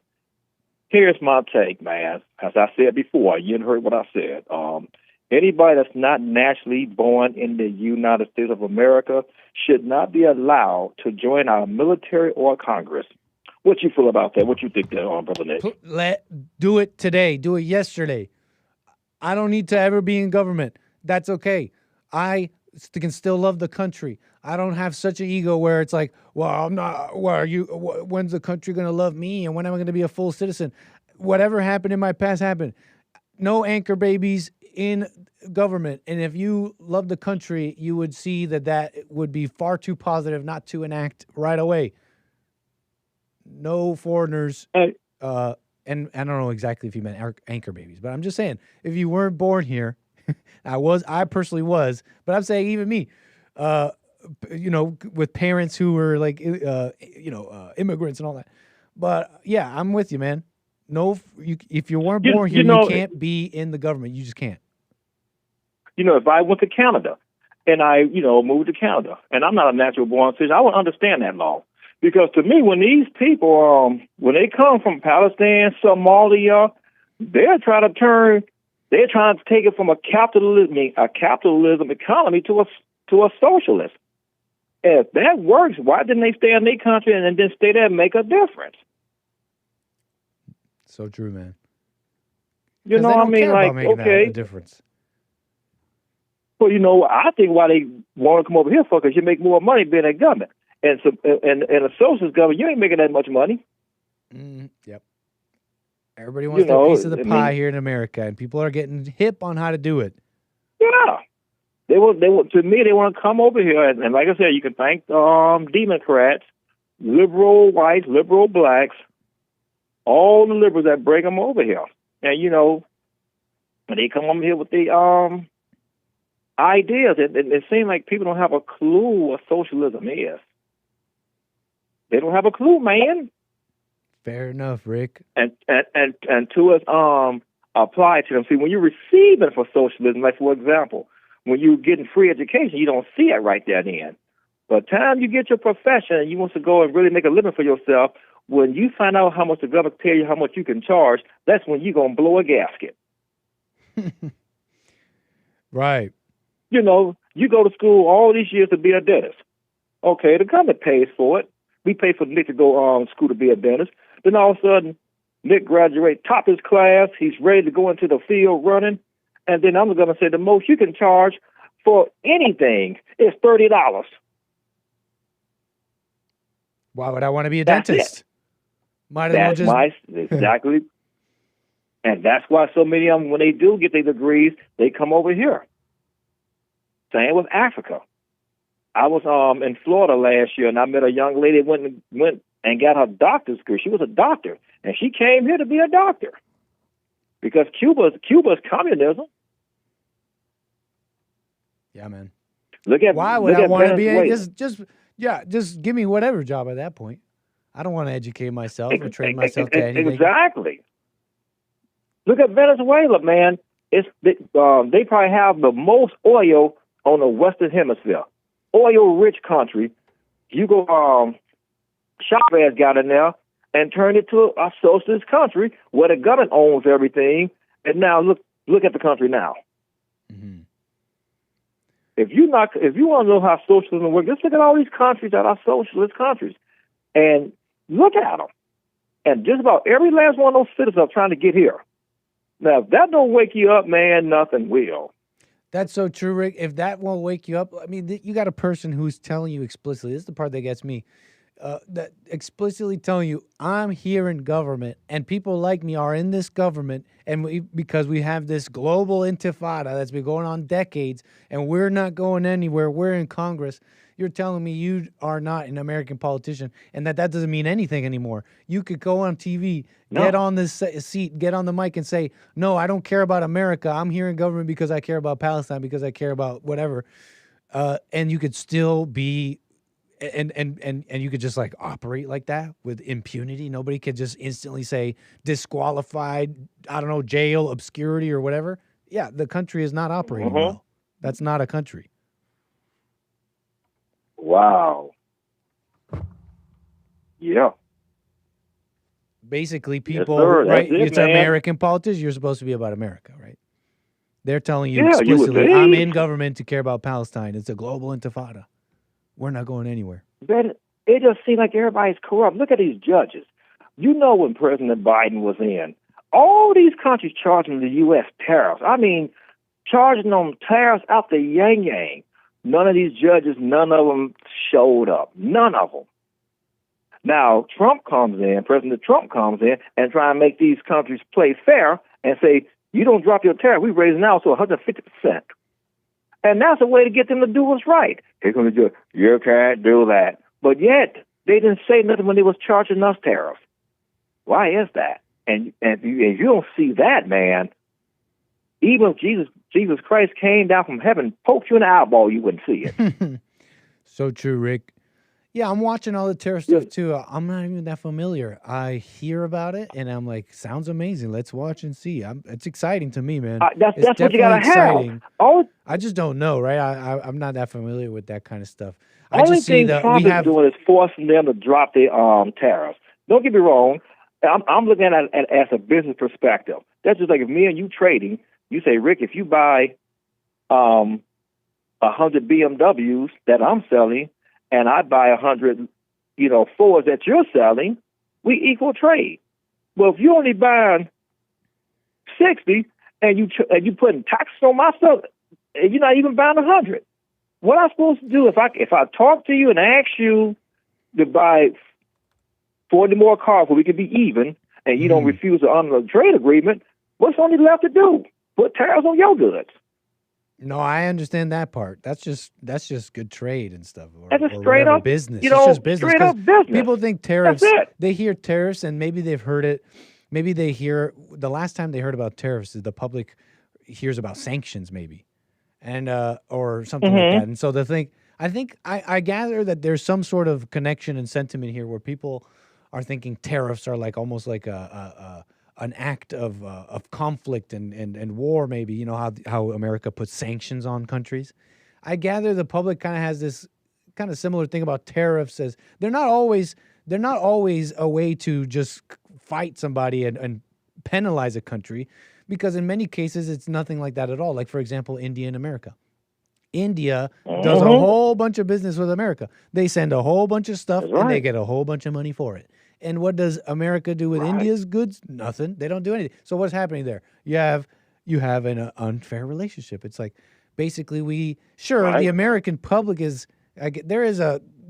here's my take, man. As I said before, you heard what I said. Anybody that's not naturally born in the United States of America should not be allowed to join our military or Congress. What you feel about that? What you think there, Brother Nick? Do it today. Do it yesterday. I don't need to ever be in government. That's okay. I can still love the country. I don't have such an ego where it's like, well, I'm not, when's the country going to love me? And when am I going to be a full citizen? Whatever happened in my past happened. No anchor babies in government. And if you love the country, you would see that would be far too positive not to enact right away. No foreigners. And I don't know exactly if you meant anchor babies, but I'm just saying, if you weren't born here, I personally was, but I'm saying even me, with parents who were like, immigrants and all that. But yeah, I'm with you, man. No, if you weren't born here, you can't be in the government. You just can't. If I went to Canada and I, moved to Canada and I'm not a natural born citizen, I would understand that law. Because to me, when these people, when they come from Palestine, Somalia, they're trying to take it from a capitalism economy to a socialist. If that works, why didn't they stay in their country and then stay there and make a difference? So true, man. You know, they don't I mean, care like, about making okay. a difference. Well, you know, I think why they want to come over here for, because you make more money being a government. And so, and a socialist government, you ain't making that much money. Yep. Everybody wants their piece of the pie here in America, and people are getting hip on how to do it. Yeah. They want, to me, they want to come over here. And like I said, you can thank Democrats, liberal whites, liberal blacks, all the liberals that bring them over here. And, you know, when they come over here with the ideas, it seems like people don't have a clue what socialism is. They don't have a clue, man. Fair enough, Rick. And to us apply to them. See, when you're receiving for socialism, like for example, when you're getting free education, you don't see it right there and then. By the time you get your profession and you want to go and really make a living for yourself, when you find out how much the government pay you, how much you can charge, that's when you're going to blow a gasket. Right. You know, you go to school all these years to be a dentist. Okay, the government pays for it. We pay for Nick to go to school to be a dentist. Then all of a sudden, Nick graduates, top his class. He's ready to go into the field running. And then I'm going to say the most you can charge for anything is $30. Why would I want to be a dentist? Might as well just... Exactly. And that's why so many of them, when they do get their degrees, they come over here. Same with Africa. I was in Florida last year, and I met a young lady that went and got her doctor's degree. She was a doctor, and she came here to be a doctor because Cuba's communism. Yeah, man. Why would I want to be just give me whatever job at that point. I don't want to educate myself or train myself to anything. Exactly. Look at Venezuela, man. They probably have the most oil on the Western Hemisphere. Oil-rich country. You go, Chavez got in there and turned it to a socialist country where the government owns everything. And now look at the country now. Mm-hmm. If you want to know how socialism works, just look at all these countries that are socialist countries, and look at them. And just about every last one of those citizens are trying to get here. Now, if that don't wake you up, man, nothing will. That's so true, Rick. If that won't wake you up, I mean, you got a person who's telling you explicitly, this is the part that gets me, that explicitly telling you, I'm here in government, and people like me are in this government, and because we have this global intifada that's been going on decades, and we're not going anywhere, we're in Congress. You're telling me you are not an American politician, and that doesn't mean anything anymore. You could go on TV, get on this seat, get on the mic and say, no, I don't care about America. I'm here in government because I care about Palestine, because I care about whatever. And you could still be, and you could just like operate like that with impunity. Nobody could just instantly say disqualified, I don't know, jail, obscurity or whatever. Yeah, the country is not operating well. That's not a country. Wow. Yeah. Basically, people, yes, right? It's an American politician. You're supposed to be about America, right? They're telling you explicitly, I'm in government to care about Palestine. It's a global intifada. We're not going anywhere. But it just seems like everybody's corrupt. Look at these judges. You know when President Biden was in, all these countries charging the U.S. tariffs. I mean, charging them tariffs out the yang-yang. None of these judges, none of them showed up. None of them. Now, President Trump comes in and try and make these countries play fair and say, you don't drop your tariff, we raise it now to 150%. And that's a way to get them to do what's right. They're going to do, you can't do that. But yet, they didn't say nothing when they was charging us tariffs. Why is that? And you don't see that, man. Even if Jesus Christ came down from heaven, poked you in the eyeball, you wouldn't see it. So true, Rick. Yeah, I'm watching all the terror stuff too. I'm not even that familiar. I hear about it, and I'm like, sounds amazing. Let's watch and see. It's exciting to me, man. That's what you gotta have. I just don't know, right? I'm not that familiar with that kind of stuff. Only thing Trump is doing is forcing them to drop their tariffs. Don't get me wrong. I'm looking at it as a business perspective. That's just like if me and you trading. You say, Rick, if you buy 100 BMWs that I'm selling, and I buy 100, Fords that you're selling, we equal trade. Well, if you're only buying $60, and you putting taxes on my stuff, and you're not even buying $100. What am I supposed to do if I talk to you and ask you to buy 40 more cars where we could be even, and you don't refuse to honor the trade agreement? What's only left to do? Put tariffs on your goods. No, I understand that part. That's just good trade and stuff. That's just straight up business. You know, it's just business. straight up business. People think tariffs. That's it. They hear tariffs, and maybe they've heard it. Maybe they hear the last time they heard about tariffs is the public hears about sanctions, maybe, and or something like that. And so I gather that there's some sort of connection and sentiment here where people are thinking tariffs are like almost like an act of conflict and war, maybe. You know how America puts sanctions on countries. I gather the public kind of has this kind of similar thing about tariffs, as they're not always a way to just fight somebody and penalize a country, because in many cases it's nothing like that at all. Like, for example, India and America. India does a whole bunch of business with America. They send a whole bunch of stuff and they get a whole bunch of money for it. And what does America do with India's goods? Nothing. They don't do anything. So what's happening there? You have an unfair relationship. It's like basically the American public is there is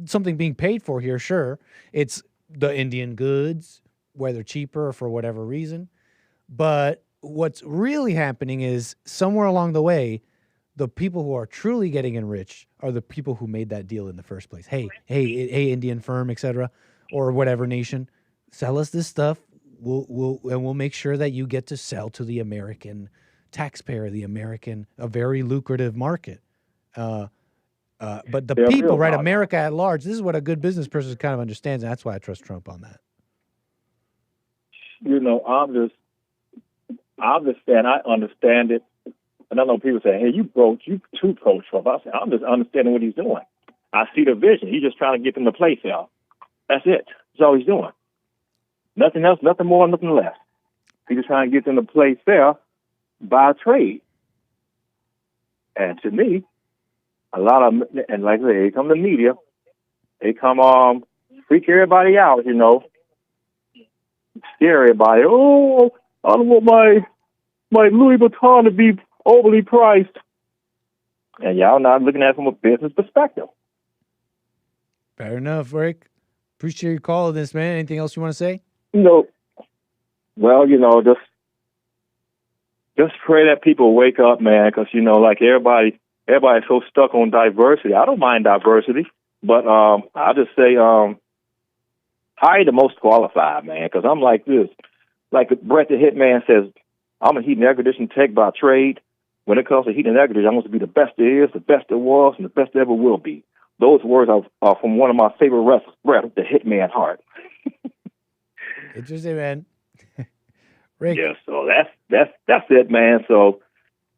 something being paid for here. Sure, it's the Indian goods, whether cheaper or for whatever reason. But what's really happening is somewhere along the way, the people who are truly getting enriched are the people who made that deal in the first place. Hey, Indian firm, etc., or whatever nation, sell us this stuff. We'll make sure that you get to sell to the American taxpayer, a very lucrative market. But the people, right? America at large. This is what a good business person kind of understands, and that's why I trust Trump on that. You know, I understand it. And I know people say, hey, you too pro-Trump. I say, I'm just understanding what he's doing. I see the vision. He's just trying to get them to play fair. That's it. That's all he's doing. Nothing else, nothing more, nothing less. He's just trying to get them to play fair by trade. And to me, a lot of them, and like I say, they come to the media, they come freak everybody out, you know, scare everybody. Oh, I don't want my Louis Vuitton to be overly priced. And y'all not looking at it from a business perspective. Fair enough, Rick. Appreciate your call on this, man. Anything else you want to say? No. Well, you know, just pray that people wake up, man, because, you know, like everybody's so stuck on diversity. I don't mind diversity, but I just say hire the most qualified, man, because I'm like this. Like Brett the Hitman says, I'm a heat and air conditioning tech by trade. When it comes to heat and air conditioning, I want to be the best there is, the best there was, and the best there ever will be. Those words are from one of my favorite wrestlers, Brett the Hitman Hart. Interesting, man. Rick. Yeah, so that's it, man. So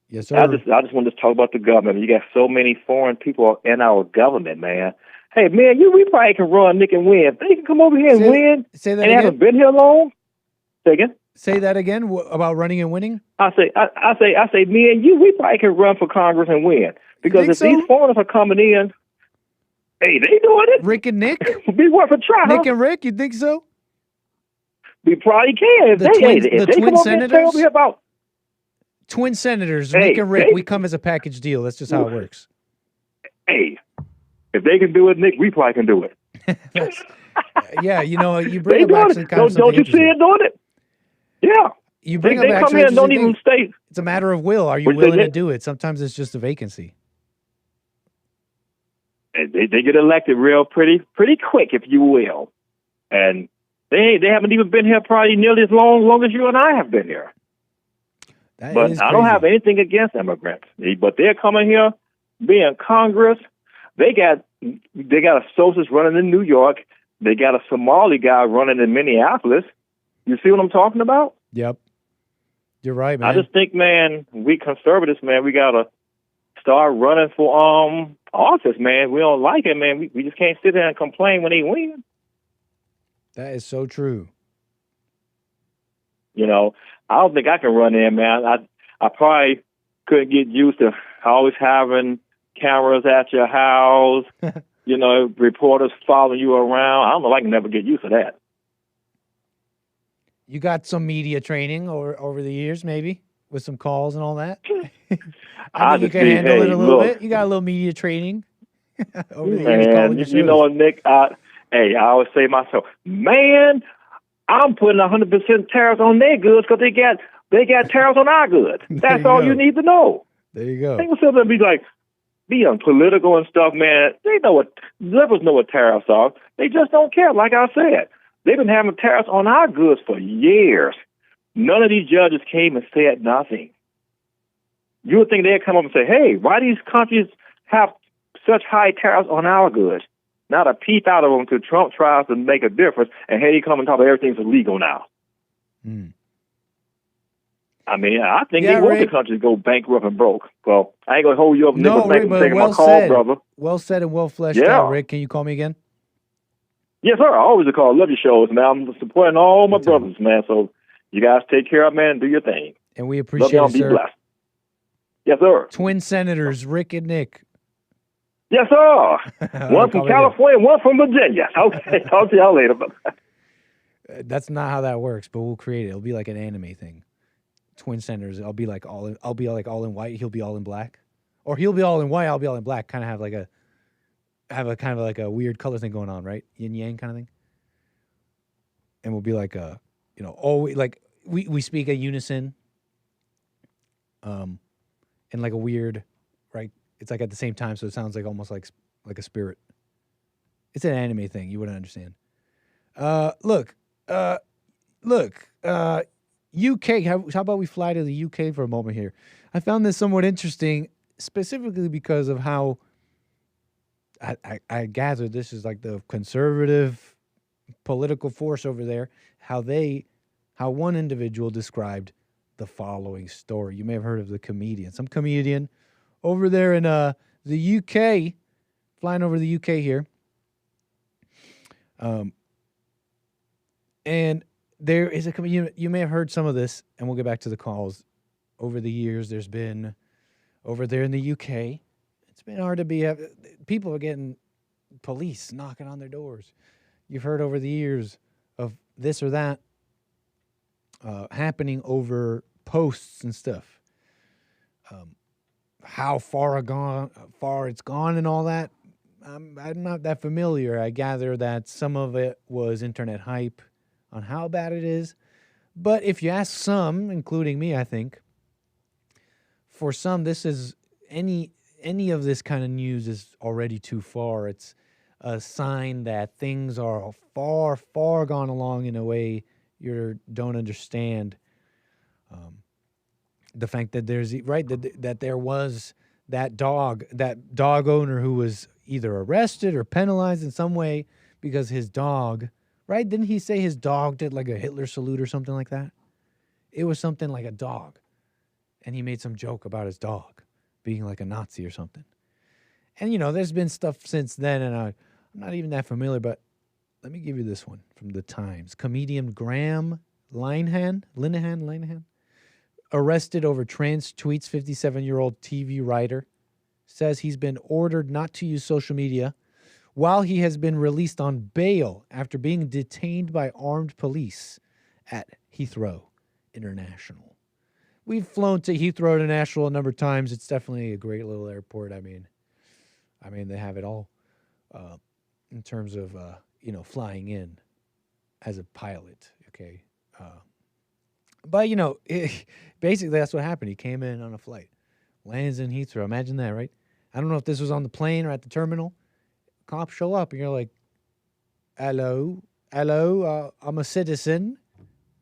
yes, sir. I just want to talk about the government. You got so many foreign people in our government, man. Hey, man, we probably can run, Nick, and win. They can come over here and win. Say that and again. Haven't been here long. Say again. Say that again about running and winning. I say, me and you, we probably can run for Congress and win, because if these foreigners are coming in, hey, they doing it. Rick and Nick, be worth a try. Nick and Rick, you think so? We probably can. If they come over here and say over here about twin senators, Nick and Rick, we come as a package deal. That's just how it works. Hey, if they can do it, Nick, we probably can do it. Yeah, you know, you bring up actually kind of don't you see it doing it? Yeah. You bring they up come here and don't even stay. It's a matter of will. Are you willing to do it? Sometimes it's just a vacancy. They get elected real pretty quick, if you will. And they haven't even been here probably nearly as long as you and I have been here. But I don't have anything against immigrants. But they're coming here, being Congress. They got a socialist running in New York. They got a Somali guy running in Minneapolis. You see what I'm talking about? Yep. You're right, man. I just think, man, we conservatives, man, we got to start running for office, man. We don't like it, man. We just can't sit there and complain when they win. That is so true. You know, I don't think I can run in, man. I probably couldn't get used to always having cameras at your house, you know, reporters following you around. I don't know if I can never get used to that. You got some media training over the years, maybe, with some calls and all that. I think you can handle it a little bit. You got a little media training over the years. Man, you know what, Nick? I always say to myself, man, I'm putting 100% tariffs on their goods because they got tariffs on our goods. That's all you need to know. There you go. They will sit there and be like, being political and stuff, man. They know what liberals know what tariffs are. They just don't care. Like I said, they've been having tariffs on our goods for years. None of these judges came and said nothing. You would think they'd come up and say, hey, why these countries have such high tariffs on our goods? Not a peep out of them until Trump tries to make a difference, and here he come and talk about everything's illegal now. I mean, I think they want the country to go bankrupt and broke. Well, I ain't going to hold you up. No, Rick, but well said. Brother. Well said and well fleshed out, Rick. Can you call me again? Yes, sir. I always call. Love your shows, man. I'm supporting all my brothers, man. So you guys take care of, man, and do your thing. And we appreciate it, sir. Be blessed. Yes, sir. Twin senators, Rick and Nick. Yes, sir. One from California, one from Virginia. Okay, talk to y'all later. That's not how that works, but we'll create it. It'll be like an anime thing. Twin senators. I'll be like all in white. He'll be all in black, or he'll be all in white. I'll be all in black. Kind of have a kind of like a weird color thing going on, right? Yin yang kind of thing. And we'll be like we speak a unison. And like a weird, right? It's like at the same time, so it sounds like almost like a spirit. It's an anime thing. You wouldn't understand. Look. UK. How about we fly to the UK for a moment here? I found this somewhat interesting, specifically because of how I gather this is like the conservative political force over there. How one individual described the following story. You may have heard of some comedian over there in the UK, flying over the UK here. And there is you may have heard some of this, and we'll get back to the calls. Over the years, there's been, over there in the UK, it's been hard to people are getting police knocking on their doors. You've heard over the years of this or that happening over posts and stuff. How far it's gone and all that, I'm not that familiar. I gather that some of it was internet hype on how bad it is. But if you ask some, including me, I think, for some, this is any of this kind of news is already too far. It's a sign that things are far, far gone along in a way you don't understand. The fact that that there was that dog owner who was either arrested or penalized in some way because his dog, right? Didn't he say his dog did like a Hitler salute or something like that? It was something like a dog. And he made some joke about his dog being like a Nazi or something. And, there's been stuff since then, and I'm not even that familiar, but let me give you this one from the Times. Comedian Graham Linehan, arrested over trans tweets. 57-year-old TV writer says he's been ordered not to use social media while he has been released on bail after being detained by armed police at Heathrow International. We've flown to Heathrow International a number of times. It's definitely a great little airport. I mean, they have it all in terms of, flying in as a pilot, okay? But, basically that's what happened. He came in on a flight, lands in Heathrow. Imagine that, right? I don't know if this was on the plane or at the terminal. Cops show up, and you're like, hello, I'm a citizen.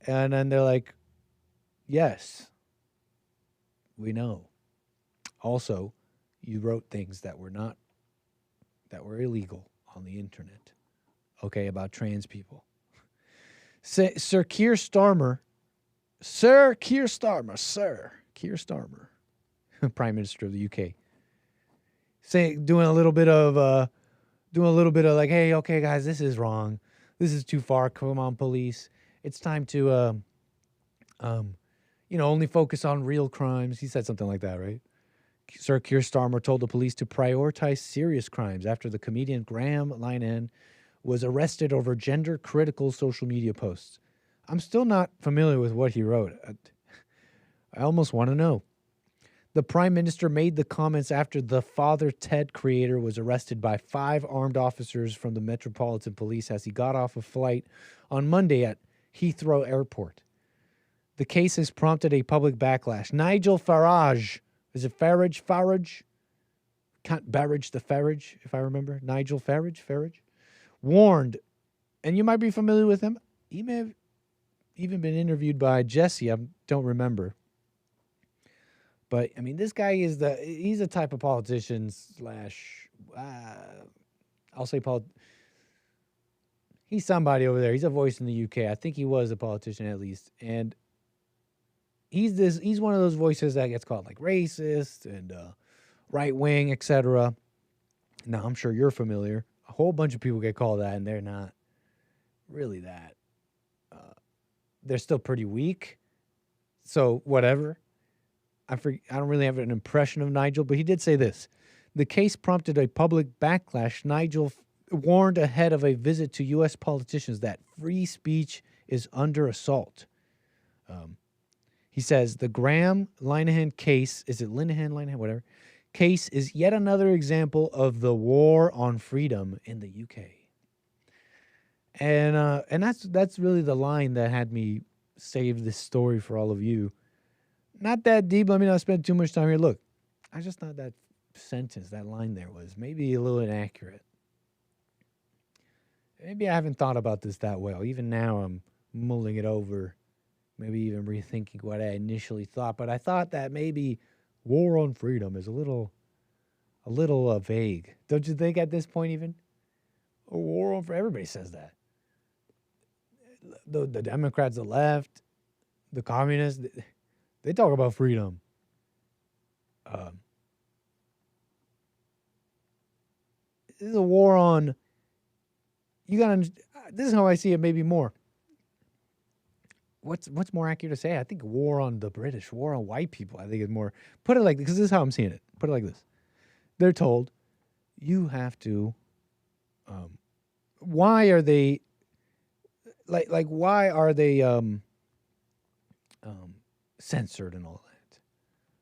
And then they're like, yes, we know. Also, you wrote things that were illegal on the internet, okay, about trans people. Sir Keir Starmer, Prime Minister of the UK, doing a little bit of like, hey, okay, guys, this is wrong. This is too far. Come on, police. It's time to, only focus on real crimes. He said something like that, right? Sir Keir Starmer told the police to prioritize serious crimes after the comedian Graham Linehan was arrested over gender-critical social media posts. I'm still not familiar with what he wrote. I almost want to know. The Prime Minister made the comments after the Father Ted creator was arrested by 5 armed officers from the Metropolitan Police as he got off a flight on Monday at Heathrow Airport. The case has prompted a public backlash. Nigel Farage, is it Farage? Farage? Can't Barrage the Farage, if I remember. Nigel Farage, warned, and you might be familiar with him. He may have even been interviewed by Jesse. I don't remember. But, I mean, this guy he's a type of politician slash, I'll say he's somebody over there. He's a voice in the UK. I think he was a politician at least. And he's one of those voices that gets called like racist and right wing, etc. Now, I'm sure you're familiar. A whole bunch of people get called that, and they're not really that. They're still pretty weak. So, whatever. I don't really have an impression of Nigel, but he did say this. The case prompted a public backlash. Nigel warned ahead of a visit to U.S. politicians that free speech is under assault. He says the Graham Linehan case, is it Linehan, whatever, case is yet another example of the war on freedom in the UK. And that's really the line that had me save this story for all of you. Not that deep. Let me not spend too much time here. Look, I just thought that sentence, that line there was maybe a little inaccurate. Maybe I haven't thought about this that well. Even now I'm mulling it over, maybe even rethinking what I initially thought. But I thought that maybe war on freedom is a little vague. Don't you think at this point even? A war on freedom, everybody says that. The Democrats, the left, the communists, they talk about freedom. This is a war on. This is how I see it. Maybe more. What's more accurate to say? I think war on the British, war on white people. I think it's more. Put it like, because this is how I'm seeing it. Put it like this: they're told, you have to. Why are they? Like why are they censored and all that?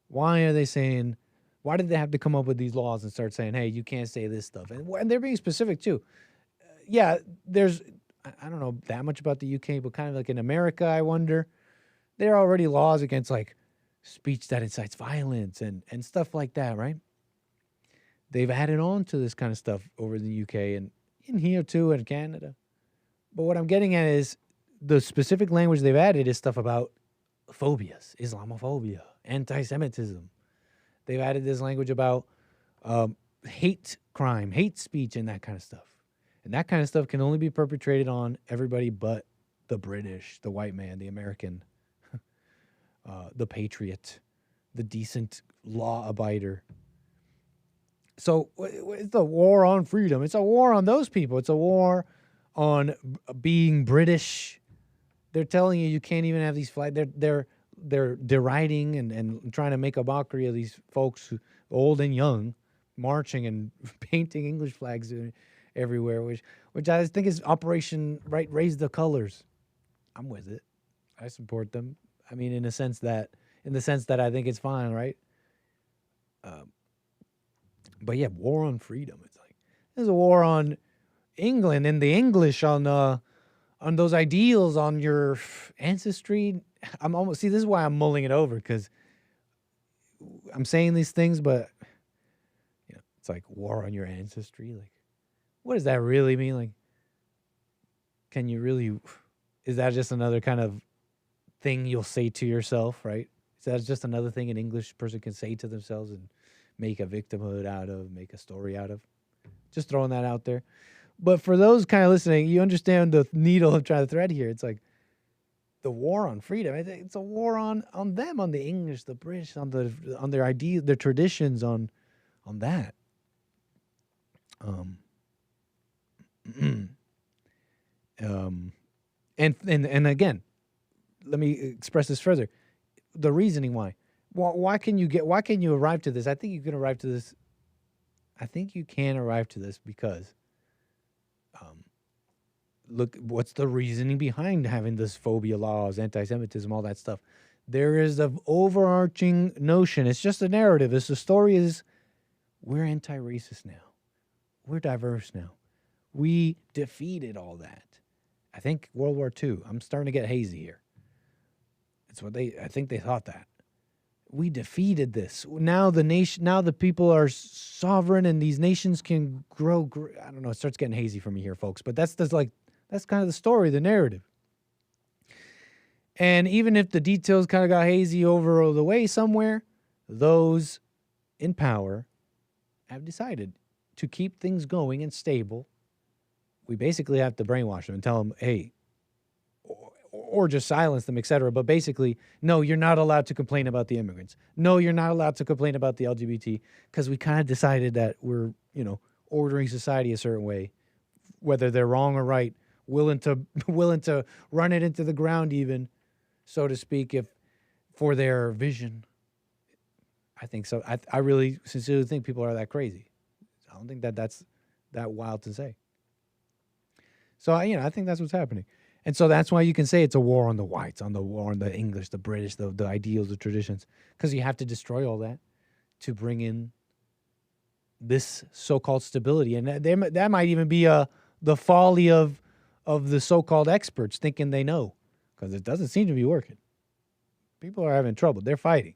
Why are they saying? Why did they have to come up with these laws and start saying, "Hey, you can't say this stuff"? And they're being specific too. Yeah, I don't know that much about the UK, but kind of like in America, I wonder. There are already laws against like speech that incites violence and stuff like that, right? They've added on to this kind of stuff over in the UK and in here too, in Canada. But what I'm getting at is the specific language they've added is stuff about phobias, Islamophobia, anti-Semitism. They've added this language about hate crime, hate speech, and that kind of stuff. And that kind of stuff can only be perpetrated on everybody but the British, the white man, the American, the patriot, the decent law abider. So it's a war on freedom. It's a war on those people. It's a war on being British. They're telling you can't even have these flags. They're deriding and trying to make a mockery of these folks, old and young, marching and painting English flags everywhere, which I think is Operation Raise the Colors. I'm with it. I support them. I mean, in the sense that I think it's fine, right? But yeah, war on freedom. It's like there's a war on England and the English on those ideals, on your ancestry. This is why I'm mulling it over, because I'm saying these things, but it's like war on your ancestry. Like, what does that really mean? Like, can you really? Is that just another kind of thing you'll say to yourself, right? Is that just another thing an English person can say to themselves and make a victimhood out of, make a story out of? Just throwing that out there. But for those kind of listening, you understand the needle I'm trying to thread here. It's like the war on freedom. It's a war on them, on the English, the British, on their ideas, their traditions, on that. And again, let me express this further. The reasoning why. Why can you arrive to this? I think you can arrive to this. I think you can arrive to this because look, what's the reasoning behind having this phobia laws, anti-Semitism, all that stuff? There is an overarching notion. It's just a narrative. The story is we're anti-racist now. We're diverse now. We defeated all that. I think World War II. I'm starting to get hazy here. I think they thought that. We defeated this. Now the people are sovereign and these nations can grow. I don't know. It starts getting hazy for me here, folks. But that's kind of the story, the narrative. And even if the details kind of got hazy over the way somewhere, those in power have decided to keep things going and stable. We basically have to brainwash them and tell them, hey, or just silence them, etc. But basically, no, you're not allowed to complain about the immigrants. No, you're not allowed to complain about the LGBT, because we kind of decided that we're, ordering society a certain way, whether they're wrong or right, willing to run it into the ground even, so to speak, if for their vision. I think so. I really sincerely think people are that crazy. I don't think that's that wild to say. So, I think that's what's happening. And so that's why you can say it's a war on the whites, on the war on the English, the British, the ideals, the traditions, because you have to destroy all that to bring in this so-called stability. And that might even be the folly of the so-called experts thinking they know, because it doesn't seem to be working. People are having trouble. They're fighting.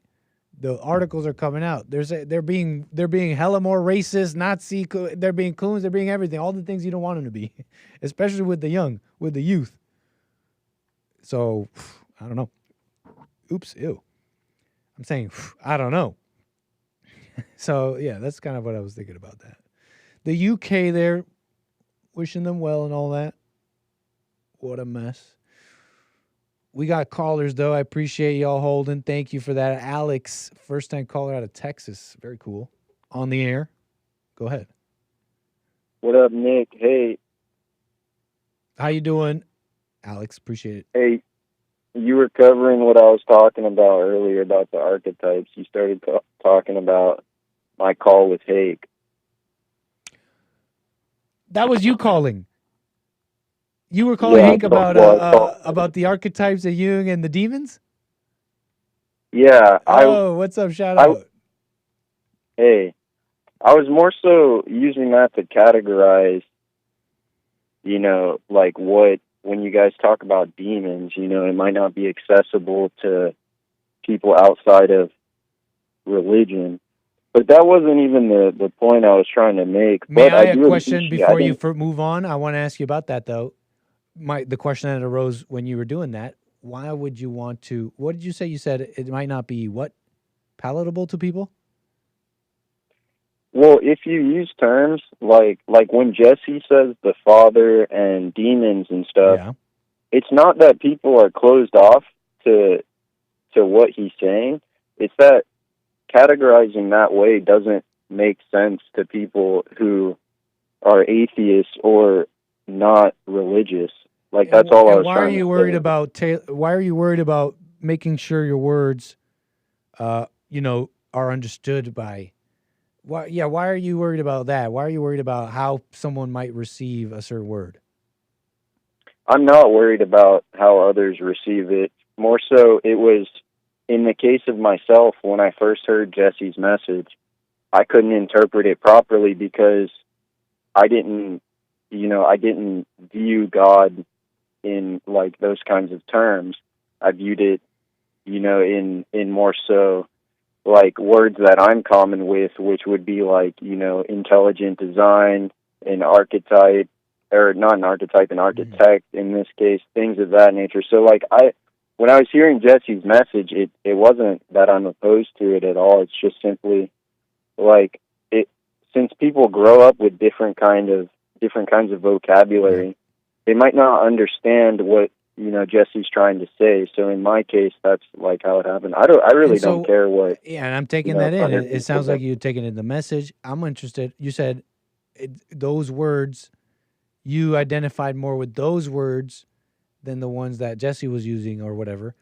The articles are coming out. They're being hella more racist, Nazi. They're being coons. They're being everything. All the things you don't want them to be, especially with the young, with the youth. So I don't know. Oops, ew. I'm saying I don't know. So yeah, that's kind of what I was thinking about that. The UK there, wishing them well and all that. What a mess. We got callers, though. I appreciate y'all holding. Thank you for that. Alex, first-time caller out of Texas. Very cool. On the air. Go ahead. What up, Nick? Hey. How you doing, Alex? Appreciate it. Hey, you were covering what I was talking about earlier about the archetypes. You started talking about my call with Hake. That was you calling. You were calling Hank about the archetypes of Jung and the demons? Yeah. What's up? Shout out. Hey, I was more so using that to categorize, like when you guys talk about demons, it might not be accessible to people outside of religion. But that wasn't even the point I was trying to make. May I have a question before you move on? I want to ask you about that, though. The question that arose when you were doing that, why would you want to, what did you say? You said it might not be what? Palatable to people? Well, if you use terms like when Jesse says the Father and demons and stuff, It's not that people are closed off to what he's saying. It's that categorizing that way doesn't make sense to people who are atheists or not religious. Like, that's all I was trying to say. Why are you worried about making sure your words, are understood by? Why are you worried about that? Why are you worried about how someone might receive a certain word? I'm not worried about how others receive it. More so, it was in the case of myself, when I first heard Jesse's message, I couldn't interpret it properly because I didn't view God in like those kinds of terms. I viewed it, in more so like words that I'm common with, which would be like, intelligent design, an archetype, or not an archetype, an architect in this case, things of that nature. So like when I was hearing Jesse's message, it wasn't that I'm opposed to it at all. It's just simply like since people grow up with different kinds of vocabulary, they might not understand what Jesse's trying to say. So in my case, that's like how it happened. I really don't care what. Yeah, and I'm taking that in. It sounds like you're taking in the message. I'm interested. You said those words. You identified more with those words than the ones that Jesse was using or whatever.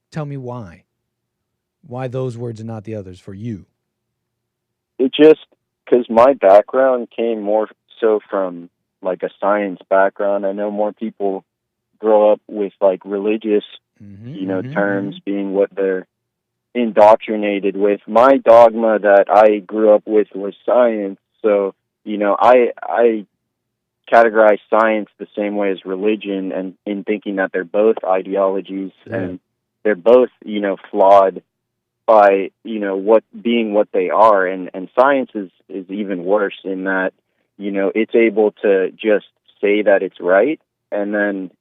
Tell me why. Why those words and not the others for you? It just because my background came more so from like a science background. I know more people grow up with like religious, terms being what they're indoctrinated with. My dogma that I grew up with was science. So, I categorize science the same way as religion, and in thinking that they're both ideologies and they're both, flawed by, what they are. And science is even worse in that, it's able to just say that it's right. And then,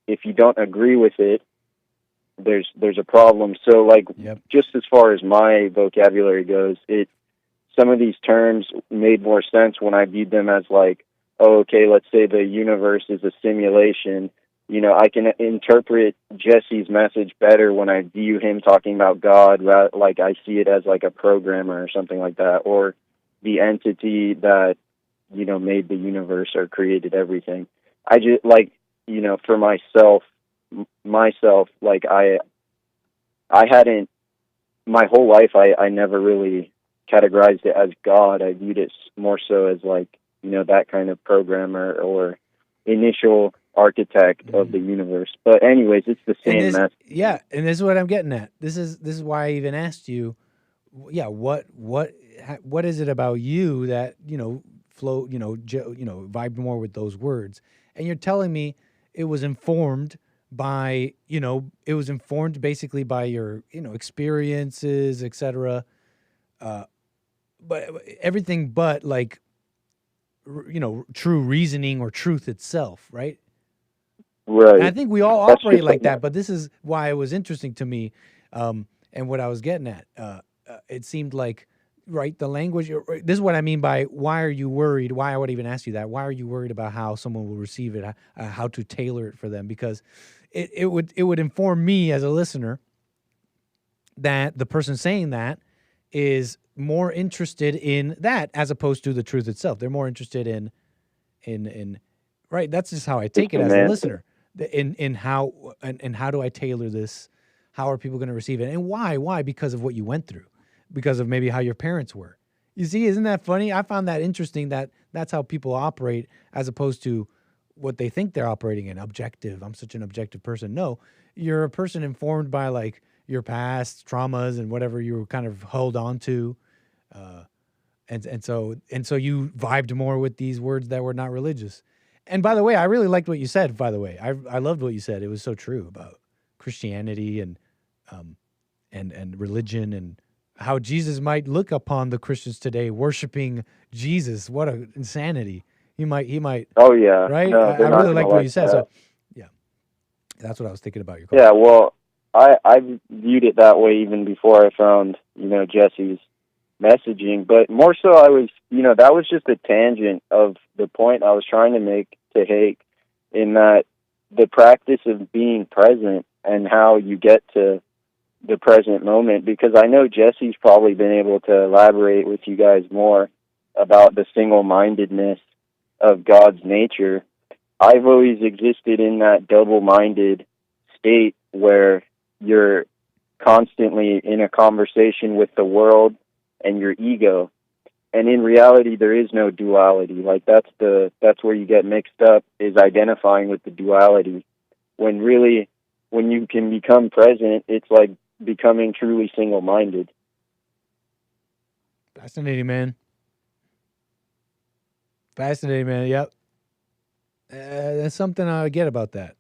if you don't agree with it, there's a problem. So like, just as far as my vocabulary goes, some of these terms made more sense when I viewed them as like, oh, okay, let's say the universe is a simulation. I can interpret Jesse's message better when I view him talking about God, like I see it as like a programmer or something like that, or the entity that, made the universe or created everything. I just like, for myself, like I hadn't, my whole life, I never really categorized it as God. I viewed it more so as like, that kind of programmer or initial architect of the universe. But anyways, it's the same message. Yeah, and this is what I'm getting at. This is why I even asked you, what is it about you that, flow, vibe more with those words? And you're telling me it was informed by, basically by your, experiences, etc. But everything but like, true reasoning or truth itself, right? Right. And I think we all operate like that, but this is why it was interesting to me, and what I was getting at. It seemed like, right, the language. This is what I mean by why are you worried? Why I would even ask you that. Why are you worried about how someone will receive it? How to tailor it for them? Because it would inform me as a listener that the person saying that is more interested in that as opposed to the truth itself. They're more interested in right. That's just how I take it as a listener. In how do I tailor this? How are people going to receive it? And why? Why? Because of what you went through, because of maybe how your parents were. You see, isn't that funny? I found that interesting that that's how people operate as opposed to what they think they're operating in. Objective. I'm such an objective person. No, you're a person informed by like your past traumas and whatever you were kind of held on to. And so you vibed more with these words that were not religious. And by the way, I really liked what you said, by the way. I loved what you said. It was so true about Christianity and religion and how Jesus might look upon the Christians today worshiping Jesus. What a insanity. He might. Oh yeah. Right? No, I really liked what you said. That. So yeah. That's what I was thinking about your Yeah, well, I viewed it that way even before I found, Jesse's messaging, but more so I was, that was just a tangent of the point I was trying to make to Hake, in that the practice of being present and how you get to the present moment, because I know Jesse's probably been able to elaborate with you guys more about the single-mindedness of God's nature. I've always existed in that double-minded state where you're constantly in a conversation with the world and your ego. And in reality, there is no duality. Like that's where you get mixed up, is identifying with the duality. When really, when you can become present, it's like becoming truly single-minded. Fascinating, man. Fascinating, man. Yep. That's something I get about that.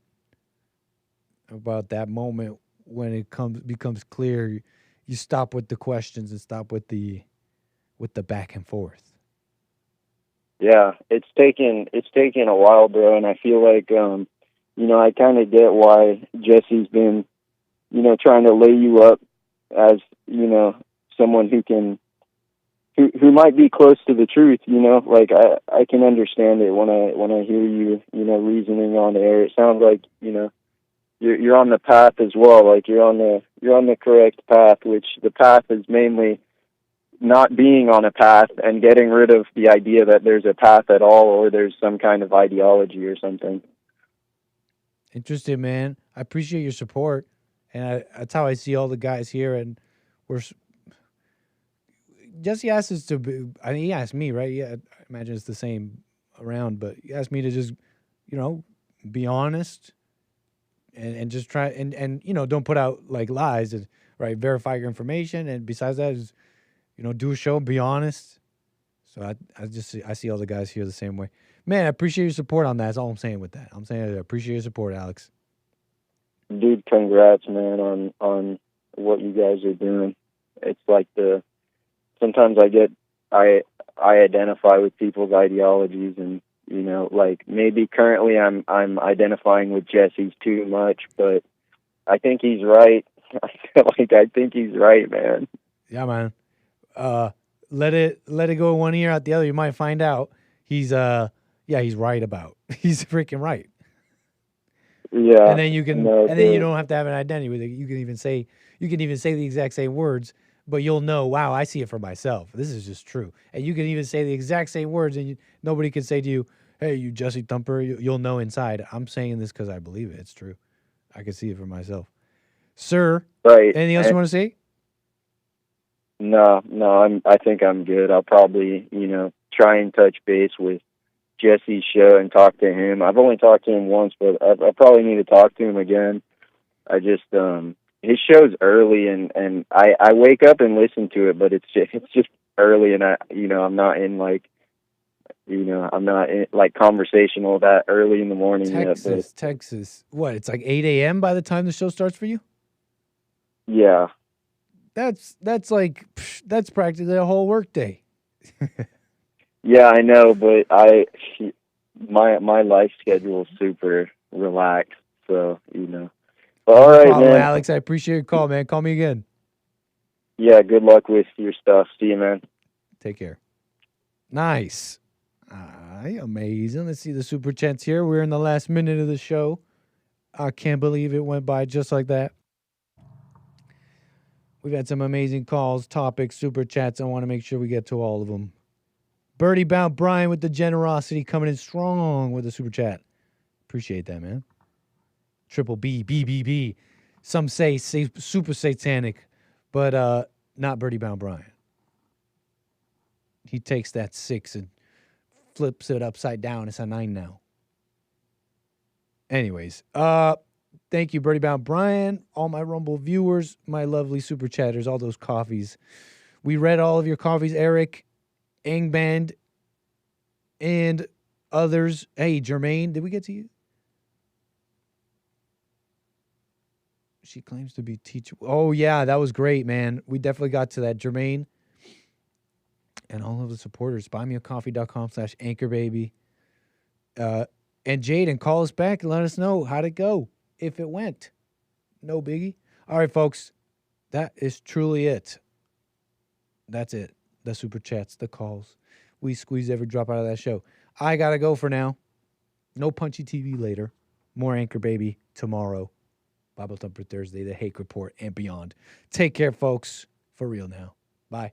About that moment when it becomes clear. You stop with the questions and stop with the back and forth. Yeah, it's taken a while, bro, and I feel like I kind of get why Jesse's been trying to lay you up as someone who might be close to the truth. Like I can understand it when I hear you reasoning on air. It sounds like you're on the path as well. Like you're on the correct path, which the path is mainly not being on a path and getting rid of the idea that there's a path at all or there's some kind of ideology or something. Interesting, man. I appreciate your support, and that's how I see all the guys here. And Jesse asked us to be, he asked me, right? Yeah, I imagine it's the same around, but he asked me to just, be honest and just try and don't put out like lies, and, right? Verify your information, and besides that, is do a show, be honest. So I see all the guys here the same way. Man, I appreciate your support on that. That's all I'm saying with that. I'm saying I appreciate your support, Alex. Dude, congrats, man, on what you guys are doing. It's like sometimes I identify with people's ideologies, and like maybe currently I'm identifying with Jesse's too much, but I think he's right. I think he's right, man. Yeah, man. Let it go one ear out the other. You might find out he's right about. He's freaking right. Yeah. And then you don't have to have an identity with it. You can even say the exact same words, but you'll know, wow, I see it for myself. This is just true. And you can even say the exact same words, and nobody can say to you, hey, you Jesse Thumper. You'll know inside, I'm saying this because I believe it. It's true. I can see it for myself. Sir, right. Anything else you want to say? No, I think I'm good. I'll probably, try and touch base with Jesse's show and talk to him. I've only talked to him once, but I probably need to talk to him again. I just, his show's early, and I wake up and listen to it, but it's just early, and I'm not in conversational that early in the morning Texas. What? It's like 8 a.m. by the time the show starts for you? Yeah. That's practically a whole work day. Yeah, I know, but my life schedule is super relaxed, so But all right, man. Alex, I appreciate your call, man. Call me again. Yeah, good luck with your stuff. See you, man. Take care. Nice. Amazing. Let's see the super chats here. We're in the last minute of the show. I can't believe it went by just like that. We've had some amazing calls, topics, super chats. I want to make sure we get to all of them. Birdie Bound Brian with the generosity coming in strong with the super chat. Appreciate that, man. Triple B. Some say super satanic, but not Birdie Bound Brian. He takes that 6 and flips it upside down. It's a 9 now. Anyways, thank you, Birdie Bound Brian, all my Rumble viewers, my lovely super chatters, all those coffees. We read all of your coffees, Eric, Angband, and others. Hey, Jermaine, did we get to you? She claims to be teachable. Oh, yeah, that was great, man. We definitely got to that. Jermaine and all of the supporters, buymeacoffee.com/anchorbaby. And Jaden, call us back and let us know how'd it go, if it went. No biggie. All right, folks, that is truly it. That's it. The super chats, the calls. We squeeze every drop out of that show. I got to go for now. No Punchy TV later. More Anchor Baby tomorrow. Bible Thumper Thursday, The Hake Report, and beyond. Take care, folks. For real now. Bye.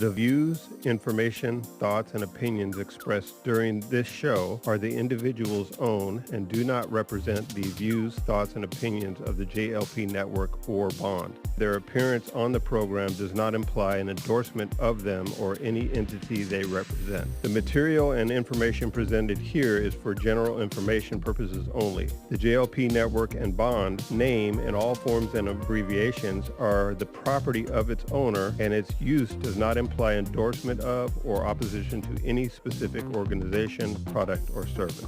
The views, information, thoughts, and opinions expressed during this show are the individual's own and do not represent the views, thoughts, and opinions of the JLP Network or Bond. Their appearance on the program does not imply an endorsement of them or any entity they represent. The material and information presented here is for general information purposes only. The JLP Network and Bond name and all forms and abbreviations are the property of its owner, and its use does not imply endorsement of or opposition to any specific organization, product, or service.